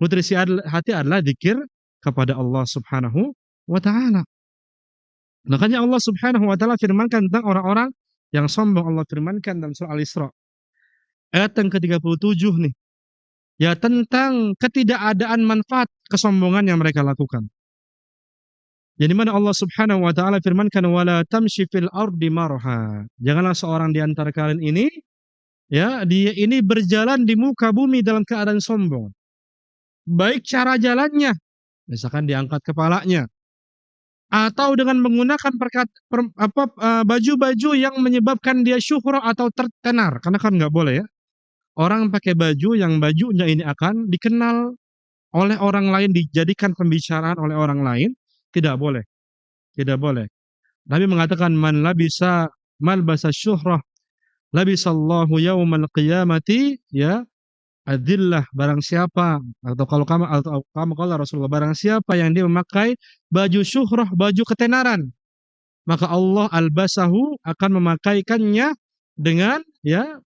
Nutrisi hati adalah zikir kepada Allah Subhanahu wa taala. Makanya Allah Subhanahu wa taala firmankan tentang orang-orang yang sombong. Allah firmankan dalam surah Al-Isra ayat yang ke-37 nih. Ya tentang ketidakadaan manfaat kesombongan yang mereka lakukan. Jadi mana Allah Subhanahu wa taala firmankan wala tamshi fil ardi marha. Janganlah seorang di antara kalian ini ya dia ini berjalan di muka bumi dalam keadaan sombong. Baik cara jalannya, misalkan diangkat kepalanya, atau dengan menggunakan baju-baju yang menyebabkan dia syuhra atau tertenar, karena kan nggak boleh ya. Orang pakai baju yang bajunya ini akan dikenal oleh orang lain, dijadikan pembicaraan oleh orang lain, tidak boleh. Tidak boleh. Nabi mengatakan man labisa malbasa syuhrah labisallahu yaumal qiyamati ya adillah, barang siapa atau kamu kalau Rasulullah, barang siapa yang dia memakai baju syuhrah, baju ketenaran, maka Allah albasahu akan memakaikannya dengan ya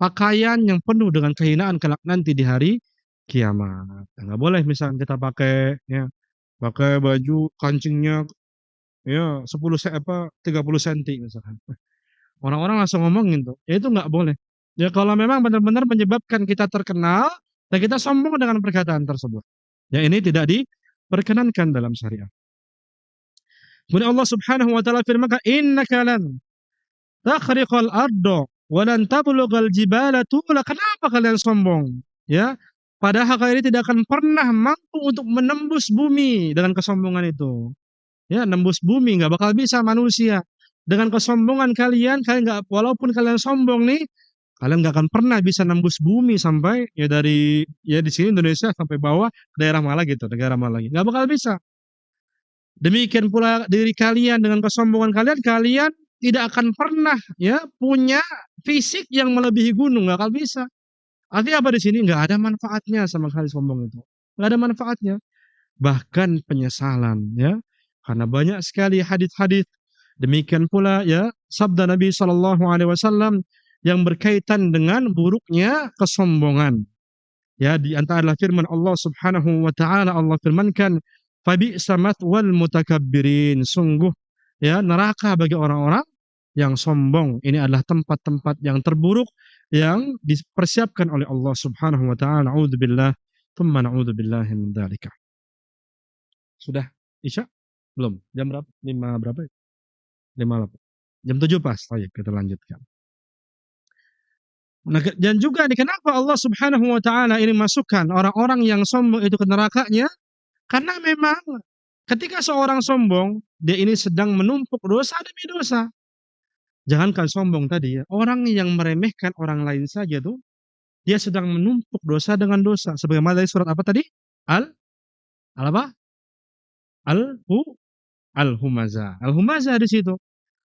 pakaian yang penuh dengan kehinaan kelak nanti di hari kiamat. Nggak boleh misalnya kita pakai baju kancingnya ya 30 senti misalkan. Orang-orang langsung ngomongin tuh, ya itu nggak boleh. Ya kalau memang benar-benar menyebabkan kita terkenal dan kita sombong dengan perkataan tersebut. Ya ini tidak diperkenankan dalam syariat. Kemudian Allah Subhanahu wa taala firmankan, "Innaka lan takhriqal arda wa lan tablughal jibala tula." Kenapa kalian sombong? Ya, padahal kalian tidak akan pernah mampu untuk menembus bumi dengan kesombongan itu. Ya, nembus bumi nggak bakal bisa manusia. Dengan kesombongan kalian nggak, walaupun kalian sombong nih, kalian nggak akan pernah bisa nembus bumi sampai ya dari ya di sini Indonesia sampai bawah ke daerah mana gitu, negara mana lagi. Nggak bakal bisa. Demikian pula diri kalian dengan kesombongan kalian, kalian tidak akan pernah ya punya fisik yang melebihi gunung, nggak akan bisa. Artinya apa di sini? Nggak ada manfaatnya sama sekali sombong itu. Nggak ada manfaatnya. Bahkan penyesalan ya. Karena banyak sekali hadis-hadis. Demikian pula ya sabda Nabi Shallallahu Alaihi Wasallam yang berkaitan dengan buruknya kesombongan. Ya, di antara adalah firman Allah Subhanahu wa taala. Allah firmankan, "Fabi'sa mathwal mutakabbirin." Sungguh ya neraka bagi orang-orang yang sombong. Ini adalah tempat-tempat yang terburuk yang dipersiapkan oleh Allah Subhanahu wa taala. Nauzubillah, tsumma nauzubillahi min dzalika. Sudah Isya? Belum. Jam berapa? 5 berapa ya? 5 jam 7 pas. Baik, kita lanjutkan. Nah, dan juga kenapa Allah Subhanahu wa taala ini masukkan orang-orang yang sombong itu ke nerakanya? Karena memang ketika seorang sombong, dia ini sedang menumpuk dosa demi dosa. Jangankan sombong tadi ya, orang yang meremehkan orang lain saja tuh, dia sedang menumpuk dosa dengan dosa. Sebagaimana dari surat apa tadi? Al al apa? Al-Humazah. Al-Humazah di situ.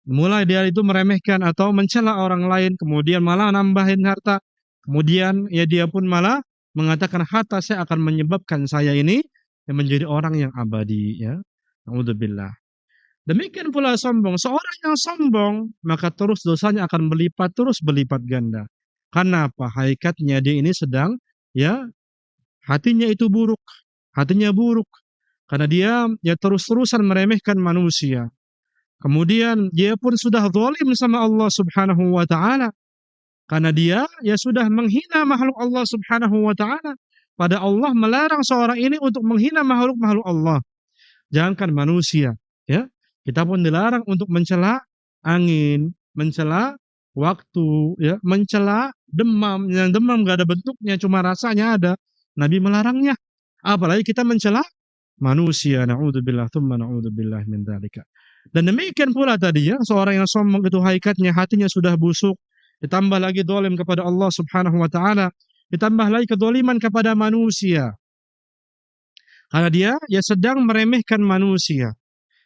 Mulai dia itu meremehkan atau mencela orang lain, kemudian malah nambahin harta. Kemudian ya dia pun malah mengatakan harta saya akan menyebabkan saya ini yang menjadi orang yang abadi ya. Nauzubillah. Demikian pula sombong. Seorang yang sombong maka terus dosanya akan terus berlipat ganda. Karena apa? Hakikatnya dia ini sedang ya hatinya itu buruk. Hatinya buruk. Karena dia ya terus-terusan meremehkan manusia. Kemudian dia pun sudah zalim sama Allah Subhanahu wa taala karena dia ya sudah menghina makhluk Allah Subhanahu wa taala. Pada Allah melarang seorang ini untuk menghina makhluk-makhluk Allah. Jangankan manusia, ya. Kita pun dilarang untuk mencela angin, mencela waktu, ya, mencela demam. Yang demam gak ada bentuknya, cuma rasanya ada. Nabi melarangnya. Apalagi kita mencela manusia. Na'udzubillah, tsumma na'udzubillah min dzalika. Dan demikian pula tadi ya, seorang yang sombong itu hakikatnya hatinya sudah busuk, ditambah lagi zalim kepada Allah Subhanahu wa taala, ditambah lagi kedzaliman kepada manusia. Karena dia ya sedang meremehkan manusia,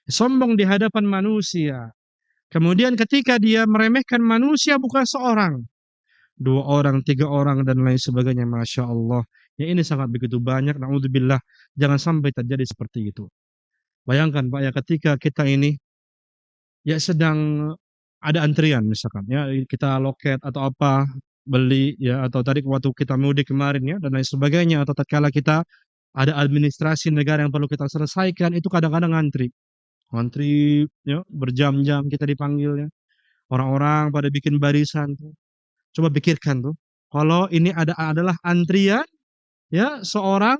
sombong di hadapan manusia. Kemudian ketika dia meremehkan manusia bukan seorang, 2 orang, 3 orang dan lain sebagainya, masya Allah. Ya ini sangat begitu banyak. Naudzubillah, jangan sampai terjadi seperti itu. Bayangkan Pak ya ketika kita ini ya sedang ada antrian misalkan ya kita loket atau apa beli ya atau tadi waktu kita mudik kemarin ya dan lain sebagainya atau tatkala kita ada administrasi negara yang perlu kita selesaikan itu kadang-kadang ngantri ya berjam-jam kita dipanggil ya orang-orang pada bikin barisan tuh. Coba pikirkan tuh kalau ini adalah antrian ya seorang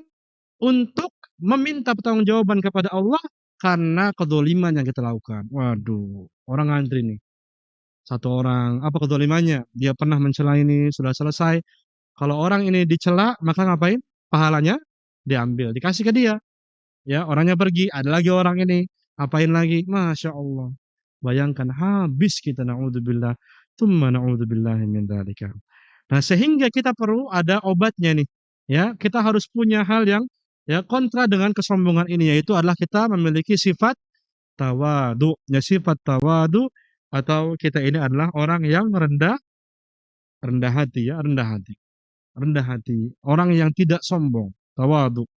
untuk meminta pertanggungjawaban kepada Allah karena kedzaliman yang kita lakukan. Waduh, orang ngantri nih. 1 orang, apa kedzalimannya? Dia pernah mencela ini, sudah selesai. Kalau orang ini dicela, maka ngapain? Pahalanya diambil, dikasih ke dia. Ya, orangnya pergi, ada lagi orang ini. Apain lagi? Masya Allah. Bayangkan habis kita, na'udzubillah. Tsumma na'udzubillahi min dzalika. Nah, sehingga kita perlu ada obatnya nih. Ya, kita harus punya hal yang ya kontra dengan kesombongan ini, yaitu adalah kita memiliki sifat tawadu. Ya, sifat tawadu atau kita ini adalah orang yang rendah hati, ya, rendah hati. Rendah hati, orang yang tidak sombong, tawadu.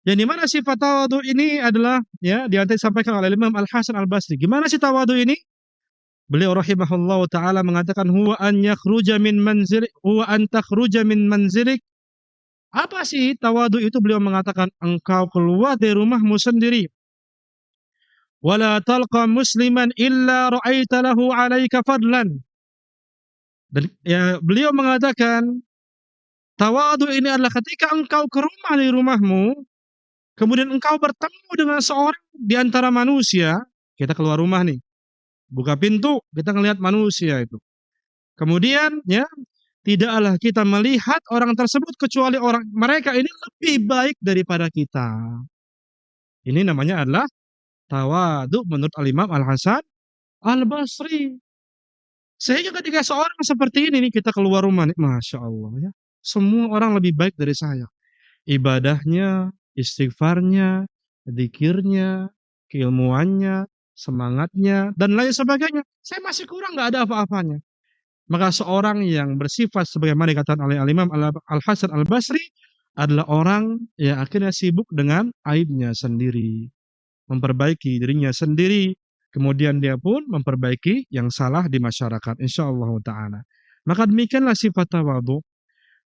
Yang dimana sifat tawadu ini adalah, ya, di antara disampaikan oleh Imam Al Hasan Al Basri. Gimana sih tawadu ini? Beliau rahimahullah taala mengatakan huwa an yakhruja min manzilik, huwa an takhruja min manzilik. Apa sih tawadu itu? Beliau mengatakan engkau keluar dari rumahmu sendiri. Wala talqa musliman illa ra'aita lahu 'alaika fadlan. Dan ya, beliau mengatakan tawadu ini adalah ketika engkau ke rumah dari rumahmu, kemudian engkau bertemu dengan seorang di antara manusia. Kita keluar rumah nih, buka pintu, kita ngelihat manusia itu. Kemudian, ya, tidaklah kita melihat orang tersebut kecuali orang mereka ini lebih baik daripada kita. Ini namanya adalah tawadu menurut Al-Imam Al Hasan Al Basri. Sehingga ketika seorang seperti ini nih, kita keluar rumah nih, masya Allah, ya, semua orang lebih baik dari saya. Ibadahnya, istighfarnya, zikirnya, keilmuannya, semangatnya, dan lain sebagainya. Saya masih kurang, nggak ada apa-apanya. Maka seorang yang bersifat sebagaimana dikatakan oleh Al-Imam Al Hasan Al Basri adalah orang yang akhirnya sibuk dengan aibnya sendiri, memperbaiki dirinya sendiri. Kemudian dia pun memperbaiki yang salah di masyarakat, insyaallah ta'ala. Maka demikianlah sifat tawadhu,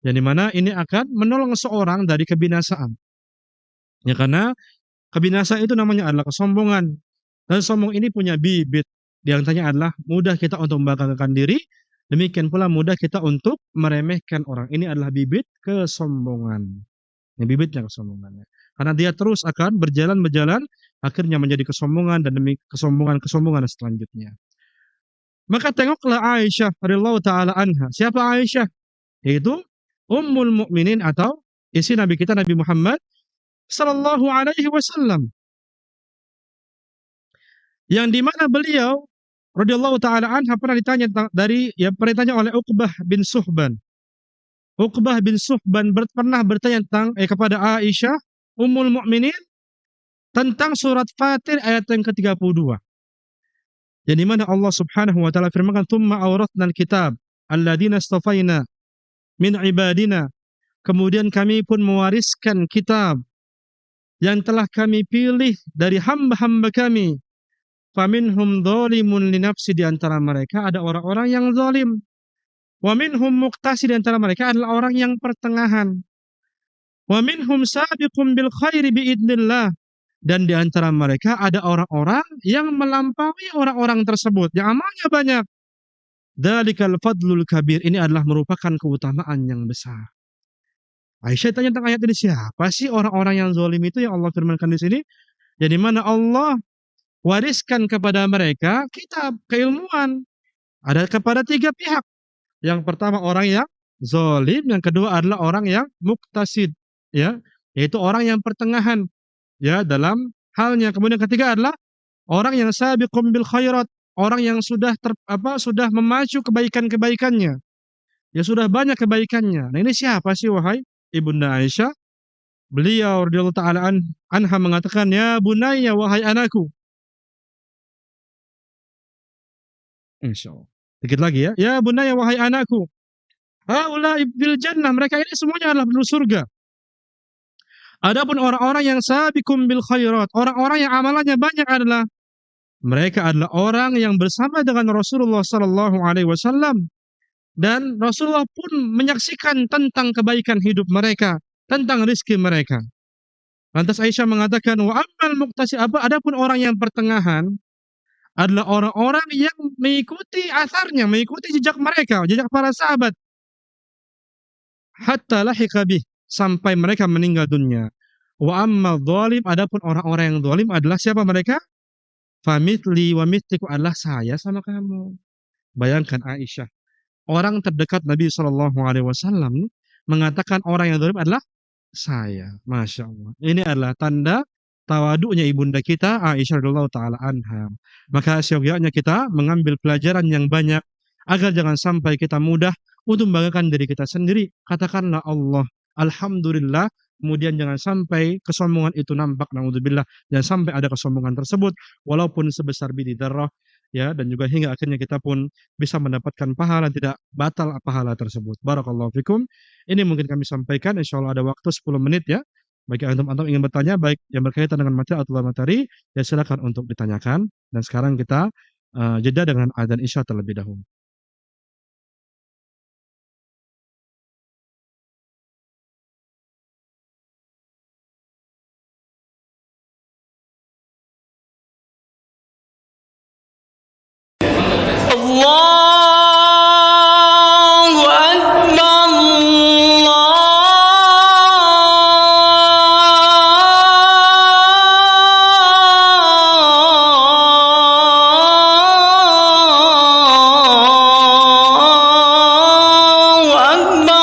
yang dimana ini akan menolong seorang dari kebinasaan. Ya, karena kebinasaan itu namanya adalah kesombongan. Dan sombong ini punya bibit. Di antaranya adalah mudah kita untuk membanggakan diri, demikian pula mudah kita untuk meremehkan orang. Ini adalah bibit kesombongan. Ini bibitnya kesombongannya. Karena dia terus akan berjalan, akhirnya menjadi kesombongan dan demi kesombongan selanjutnya. Maka tengoklah Aisyah radhiyallahu taala anha. Siapa Aisyah? Yaitu Ummul Mukminin atau istri Nabi kita Nabi Muhammad sallallahu alaihi wasallam. Yang di mana beliau radhiyallahu taala anha pernah ditanya oleh Uqbah bin Suhban. Uqbah bin Suhban pernah bertanya kepada Aisyah Ummul Mukminin tentang surat Fatir ayat yang ke-32. Yang dimana Allah Subhanahu wa taala firmankan, "Tsumma awratnal kitab alladziina istafaina min ibadina." Kemudian kami pun mewariskan kitab yang telah kami pilih dari hamba-hamba kami. Faminhum dzalimun li nafsi, di antara mereka ada orang-orang yang zalim. Wa minhum muqtasid, di antara mereka adalah orang yang pertengahan. Wa minhum sabiqun bil khairi biidznillah, dan di antara mereka ada orang-orang yang melampaui orang-orang tersebut yang amalnya banyak. Dzalikal fadlul kabir, ini adalah merupakan keutamaan yang besar. Aisyah tanya tentang ayat ini, siapa sih orang-orang yang zalim itu yang Allah firmankan di sini? Jadi mana Allah wariskan kepada mereka kitab, keilmuan. Ada kepada tiga pihak. Yang pertama orang yang zalim, yang kedua adalah orang yang muqtasid, ya, yaitu orang yang pertengahan, ya, dalam halnya. Kemudian ketiga adalah orang yang sabiqum bil khairat, orang yang sudah sudah memacu kebaikan-kebaikannya. Ya, sudah banyak kebaikannya. Nah, ini siapa sih wahai Ibunda Aisyah? Beliau radhiyallahu taala anha mengatakan, "Ya bunayya, wahai anakku." Insyaallah. Dikit lagi ya. "Ya bunayya, wahai anakku. Haula bil jannah." Mereka ini semuanya adalah penduduk surga. Adapun orang-orang yang sabiqum bil khairat, orang-orang yang amalannya banyak adalah mereka adalah orang yang bersama dengan Rasulullah sallallahu alaihi wasallam, dan Rasulullah pun menyaksikan tentang kebaikan hidup mereka, tentang rezeki mereka. Lantas Aisyah mengatakan, "Wa ammal muqtasid," adapun orang yang pertengahan adalah orang-orang yang mengikuti asarnya, mengikuti jejak mereka, jejak para sahabat. Hatta lahiqa bih, sampai mereka meninggal dunia. Wa amma dhalim, adapun orang-orang yang zalim adalah siapa mereka? Famithli wa mithliku, adalah saya sama kamu. Bayangkan Aisyah, orang terdekat Nabi Shallallahu Alaihi Wasallam mengatakan orang yang zalim adalah saya. Masya Allah. Ini adalah tanda tawadunya ibunda kita Aisyah radhiyallahu taala anha. Maka seyogyanya kita mengambil pelajaran yang banyak agar jangan sampai kita mudah untuk membanggakan diri kita sendiri. Katakanlah Allah, alhamdulillah, kemudian jangan sampai kesombongan itu nampak, naudzubillah, jangan sampai ada kesombongan tersebut walaupun sebesar biji dzarrah, ya, dan juga hingga akhirnya kita pun bisa mendapatkan pahala, tidak batal pahala tersebut. Barakallahu fikum. Ini mungkin kami sampaikan, insyaallah ada waktu 10 menit ya. Bagi antum-antum ingin bertanya baik yang berkaitan dengan materi atau luar materi, ya silakan untuk ditanyakan. Dan sekarang kita jeda dengan adzan Isya terlebih dahulu. Allahu Akbar, Allahu Akbar, Allahu Akbar,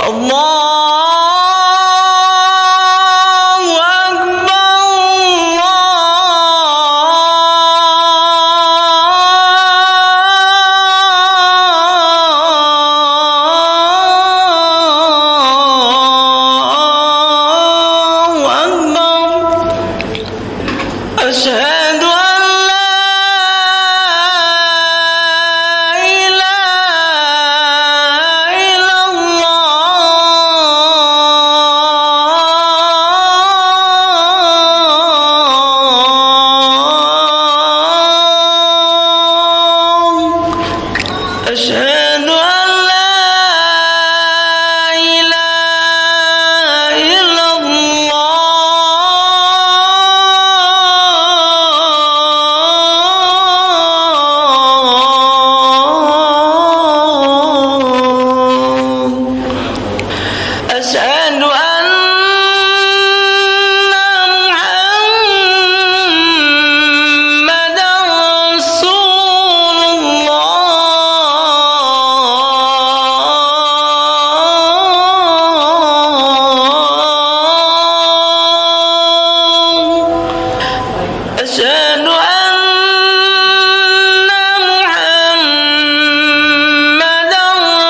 Allahu Akbar. أشهد أن لا إله إلا الله أشهد أن لا إله إلا الله أشهد أن محمدا رسول الله أشهد أن محمدا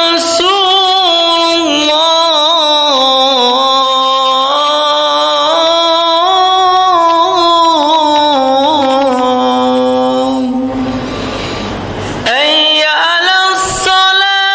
رسول الله حي على الصلاة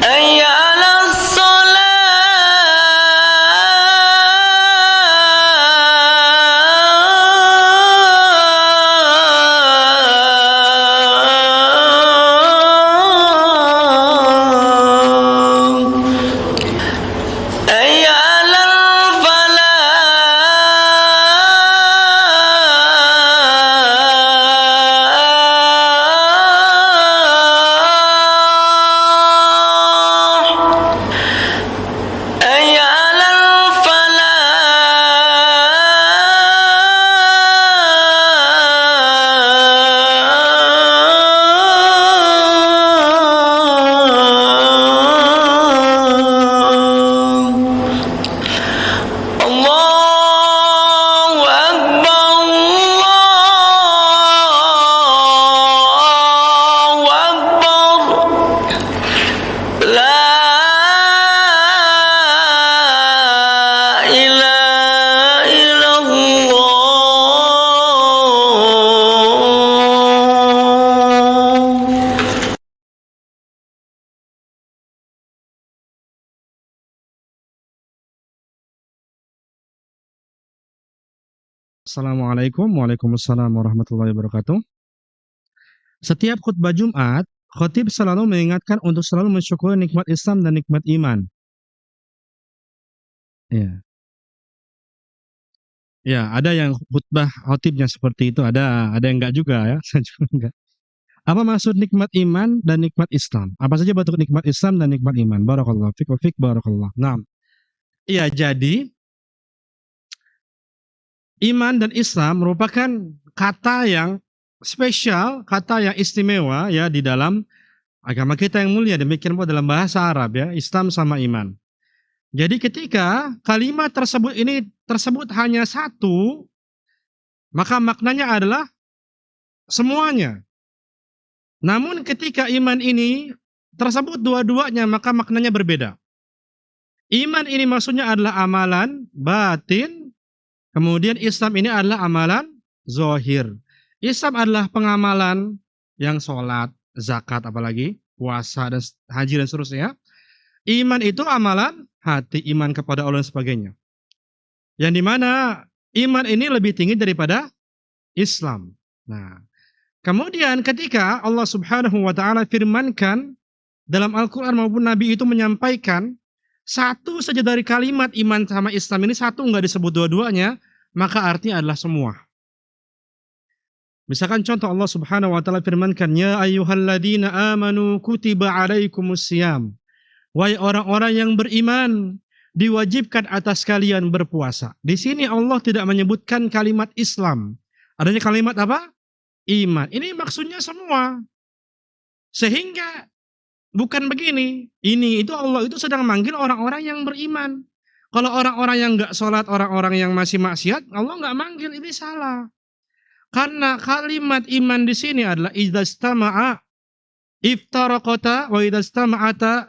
حي على الصلاة حي على الفلاح حي على الفلاح الله أكبر، الله أكبر، لا إله إلا الله. Assalamualaikum, waalaikumsalam warahmatullahi wabarakatuh. Setiap khutbah Jumat, khatib selalu mengingatkan untuk selalu mensyukuri nikmat Islam dan nikmat iman. Ya, ya, ada yang khutbah khatibnya seperti itu, ada yang enggak juga ya, saya juga enggak. Apa maksud nikmat iman dan nikmat Islam? Apa saja bentuk nikmat Islam dan nikmat iman? Barakallahu fik wa fik barakallah. Naam. Iya, jadi iman dan Islam merupakan kata yang spesial, kata yang istimewa ya di dalam Agama kita yang mulia, demikian pula dalam bahasa Arab ya, Islam sama iman. Jadi ketika kalimat tersebut hanya satu, maka maknanya adalah semuanya. Namun ketika iman ini tersebut dua-duanya, maka maknanya berbeda. Iman ini maksudnya adalah amalan batin, kemudian Islam ini adalah amalan zahir. Islam adalah pengamalan yang sholat, zakat apalagi, puasa dan haji dan seterusnya. Iman itu amalan hati, iman kepada Allah dan sebagainya. Yang dimana iman ini lebih tinggi daripada Islam. Nah, kemudian ketika Allah Subhanahu wa taala firmankan dalam Al-Qur'an maupun Nabi itu menyampaikan satu saja dari kalimat iman sama Islam ini, satu enggak disebut dua-duanya, maka artinya adalah semua. Misalkan contoh Allah Subhanahu wa taala firmankan, ya ayyuhalladzina amanu kutiba alaikumusiyam. Wahai orang-orang yang beriman, diwajibkan atas kalian berpuasa. Di sini Allah tidak menyebutkan kalimat Islam. Adanya kalimat apa? Iman. Ini maksudnya semua. Sehingga bukan begini. Ini itu Allah itu sedang manggil orang-orang yang beriman. Kalau orang-orang yang enggak sholat, orang-orang yang masih maksiat, Allah enggak manggil, ini salah. Karena kalimat iman di sini adalah idzastama'a iftaraqata wa idzastama'ata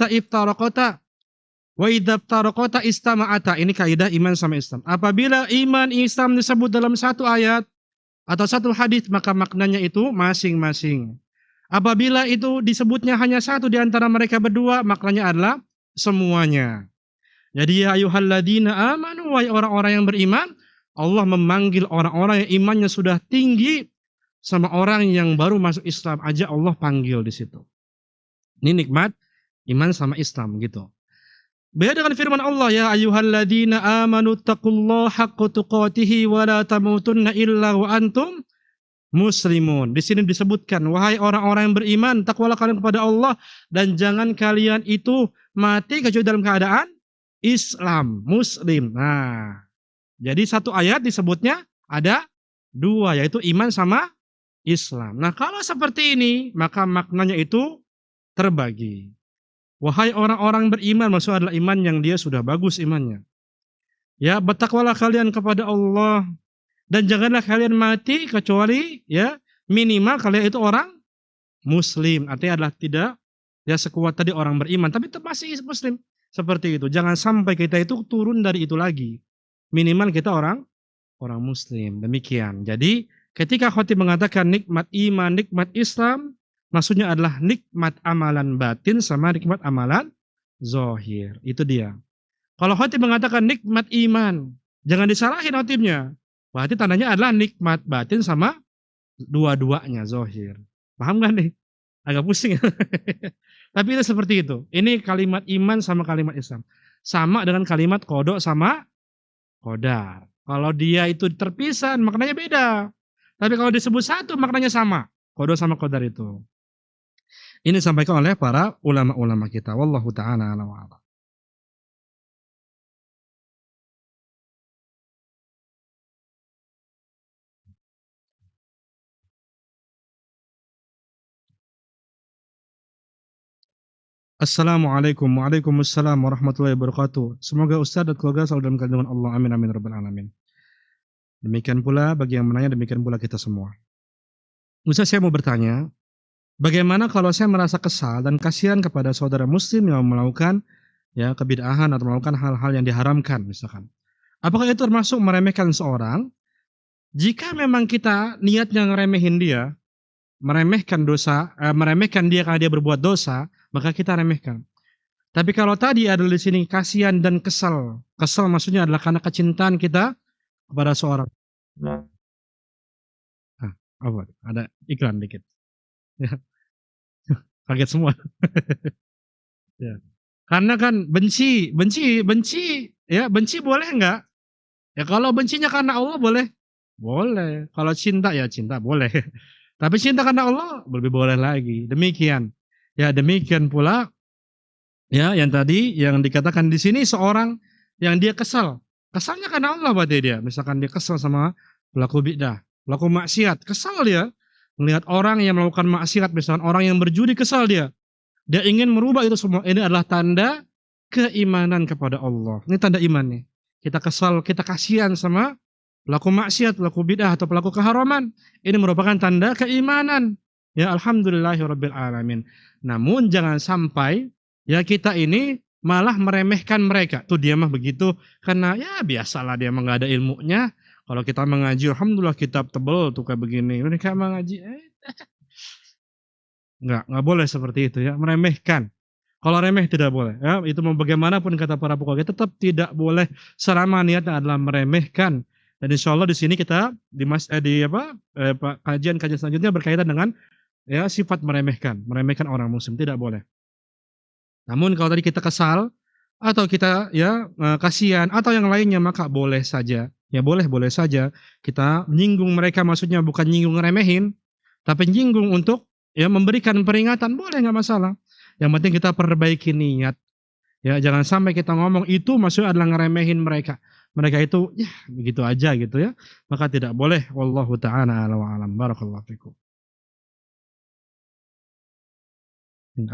iftaraqata wa idzaftaraqata istama'ata. Ini kaidah iman sama Islam. Apabila iman Islam disebut dalam satu ayat atau satu hadis, maka maknanya itu masing-masing. Apabila itu disebutnya hanya satu di antara mereka berdua, maknanya adalah semuanya. Jadi ya ayyuhalladzina amanu, wahai orang-orang yang beriman, Allah memanggil orang-orang yang imannya sudah tinggi sama orang yang baru masuk Islam aja Allah panggil di situ. Ini nikmat iman sama Islam gitu. Beda dengan firman Allah, ya ayyuhalladzina amanu taqullaha haqqa tuqatih wa la tamutunna illa wa antum muslimun. Di sini disebutkan, wahai orang-orang yang beriman, takwalah kalian kepada Allah dan jangan kalian itu mati kecuali dalam keadaan Islam, muslim. Nah, jadi satu ayat disebutnya ada dua, yaitu iman sama Islam. Nah, kalau seperti ini, maka maknanya itu terbagi. Wahai orang-orang beriman, maksudnya adalah iman yang dia sudah bagus imannya. Ya, bertakwalah kalian kepada Allah dan janganlah kalian mati kecuali ya minimal kalian itu orang muslim. Artinya adalah tidak ya sekuat tadi orang beriman, tapi tetap masih muslim. Seperti itu. Jangan sampai kita itu turun dari itu lagi. Minimal kita orang muslim. Demikian. Jadi ketika khatib mengatakan nikmat iman, nikmat Islam, maksudnya adalah nikmat amalan batin sama nikmat amalan zahir. Itu dia. Kalau khatib mengatakan nikmat iman, jangan disalahin khatibnya. Berarti tandanya adalah nikmat batin sama dua-duanya zahir. Paham gak nih? Agak pusing. Tapi itu seperti itu. Ini kalimat iman sama kalimat Islam. Sama dengan kalimat qada sama qadar. Kalau dia itu terpisah, maknanya beda. Tapi kalau disebut satu, maknanya sama. Qada sama qadar itu. Ini disampaikan oleh para ulama-ulama kita. Wallahu ta'ala a'lam wa a'lam. Assalamualaikum. Waalaikumsalam warahmatullahi wabarakatuh. Semoga Ustaz dan keluarga selalu dalam kandungan Allah. Amin amin rabbal alamin. Demikian pula bagi yang menanya, demikian pula kita semua. Ustaz, saya mau bertanya, bagaimana kalau saya merasa kesal dan kasihan kepada saudara muslim yang melakukan ya kebid'ahan atau melakukan hal-hal yang diharamkan misalkan. Apakah itu termasuk meremehkan seorang? Jika memang kita niatnya ngeremehin dia, meremehkan dia karena dia berbuat dosa, maka kita remehkan. Tapi kalau tadi adalah di sini kasihan dan kesal. Kesal maksudnya adalah karena kecintaan kita kepada seorang. Apa? Ada iklan dikit. Ya. Kaget semua. Ya. Karena kan benci boleh enggak? Ya kalau bencinya karena Allah boleh. Boleh. Kalau cinta ya cinta boleh. Tapi cinta karena Allah lebih boleh lagi. Demikian. Ya demikian pula ya yang tadi yang dikatakan di sini seorang yang dia kesal. Kesalnya karena Allah berarti dia. Misalkan dia kesal sama pelaku bid'ah, pelaku maksiat, kesal dia. Melihat orang yang melakukan maksiat, misalkan orang yang berjudi, kesal dia ingin merubah itu semua. Ini adalah tanda keimanan kepada Allah. Ini tanda iman nih. Kita kesal, kita kasihan sama pelaku maksiat, pelaku bid'ah atau pelaku keharaman. Ini merupakan tanda keimanan. Ya, alhamdulillahirabbil alamin. Namun jangan sampai ya kita ini malah meremehkan mereka. Tuh dia mah begitu karena ya biasalah dia mah enggak ada ilmunya. Kalau kita mengaji, alhamdulillah kitab tebel tuh kayak begini. Mereka mengaji, nggak boleh seperti itu ya, meremehkan. Kalau remeh tidak boleh. Ya, itu mau bagaimanapun kata para fuqaha, tetap tidak boleh selama niatnya adalah meremehkan. Dan insya Allah di sini kita kajian-kajian selanjutnya berkaitan dengan ya sifat meremehkan orang muslim tidak boleh. Namun kalau tadi kita kesal atau kita ya kasihan atau yang lainnya maka boleh saja. Ya boleh saja kita menyinggung mereka, maksudnya bukan nyinggung remehin, tapi nyinggung untuk ya memberikan peringatan, boleh nggak masalah. Yang penting kita perbaiki niat. Ya jangan sampai kita ngomong itu maksudnya adalah ngeremehin mereka. Mereka itu ya begitu aja gitu ya. Maka tidak boleh. Wallahu ta'ala a'lam wa a'lam. Barakallahu fikum.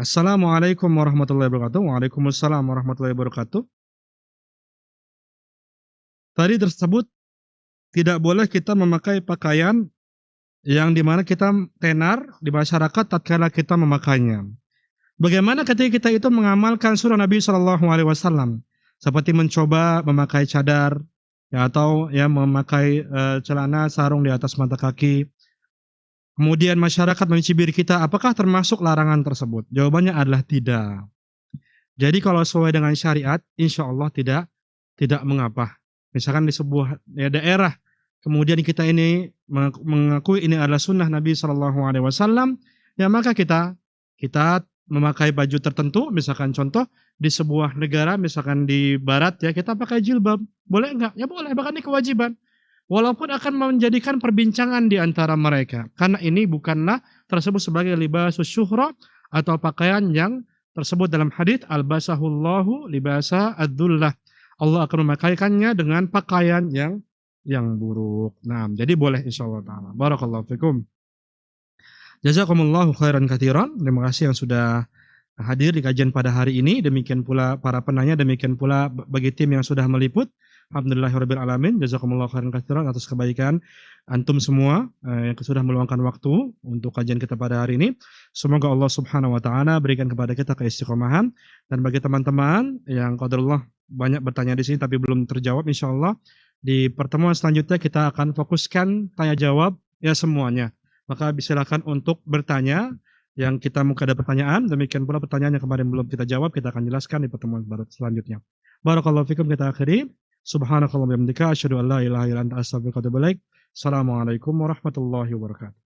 Assalamualaikum warahmatullahi wabarakatuh. Waalaikumsalam warahmatullahi wabarakatuh. Tadi tersebut tidak boleh kita memakai pakaian yang dimana kita tenar di masyarakat tatkala kita memakainya. Bagaimana ketika kita itu mengamalkan sunnah Nabi SAW seperti mencoba memakai cadar ya, atau ya memakai celana sarung di atas mata kaki. Kemudian masyarakat mencibir kita, apakah termasuk larangan tersebut? Jawabannya adalah tidak. Jadi kalau sesuai dengan syariat, insya Allah tidak mengapa. Misalkan di sebuah ya, daerah, kemudian kita ini mengakui ini adalah sunnah Nabi SAW, ya maka kita memakai baju tertentu, misalkan contoh di sebuah negara, misalkan di Barat ya kita pakai jilbab, boleh enggak? Ya boleh, bahkan ini kewajiban. Walaupun akan menjadikan perbincangan di antara mereka, karena ini bukanlah tersebut sebagai libasus syuhra atau pakaian yang tersebut dalam hadits albasahullahu libasa adzullah. Allah akan memakaikannya dengan pakaian yang buruk. Nah, jadi boleh insyaallah taala. Barakallahu fikum. Jazakumullahu khairan katsiran. Terima kasih yang sudah hadir di kajian pada hari ini. Demikian pula para penanya, demikian pula bagi tim yang sudah meliput. Alhamdulillahirabbil alamin. Jazakumullahu khairan katsiran atas kebaikan antum semua yang sudah meluangkan waktu untuk kajian kita pada hari ini. Semoga Allah Subhanahu wa taala berikan kepada kita keistiqomahan, dan bagi teman-teman yang qadarullah banyak bertanya di sini tapi belum terjawab, insyaallah di pertemuan selanjutnya kita akan fokuskan tanya jawab ya semuanya. Maka silakan untuk bertanya yang kita mungkin ada pertanyaan, demikian pula pertanyaan yang kemarin belum kita jawab kita akan jelaskan di pertemuan selanjutnya. Barakallahu fikum, kita akhiri. Subhanakallahumma wa bihamdika asyhadu an la ilaha illa anta astaghfiruka wa atubu ilaik. Assalamualaikum warahmatullahi wabarakatuh.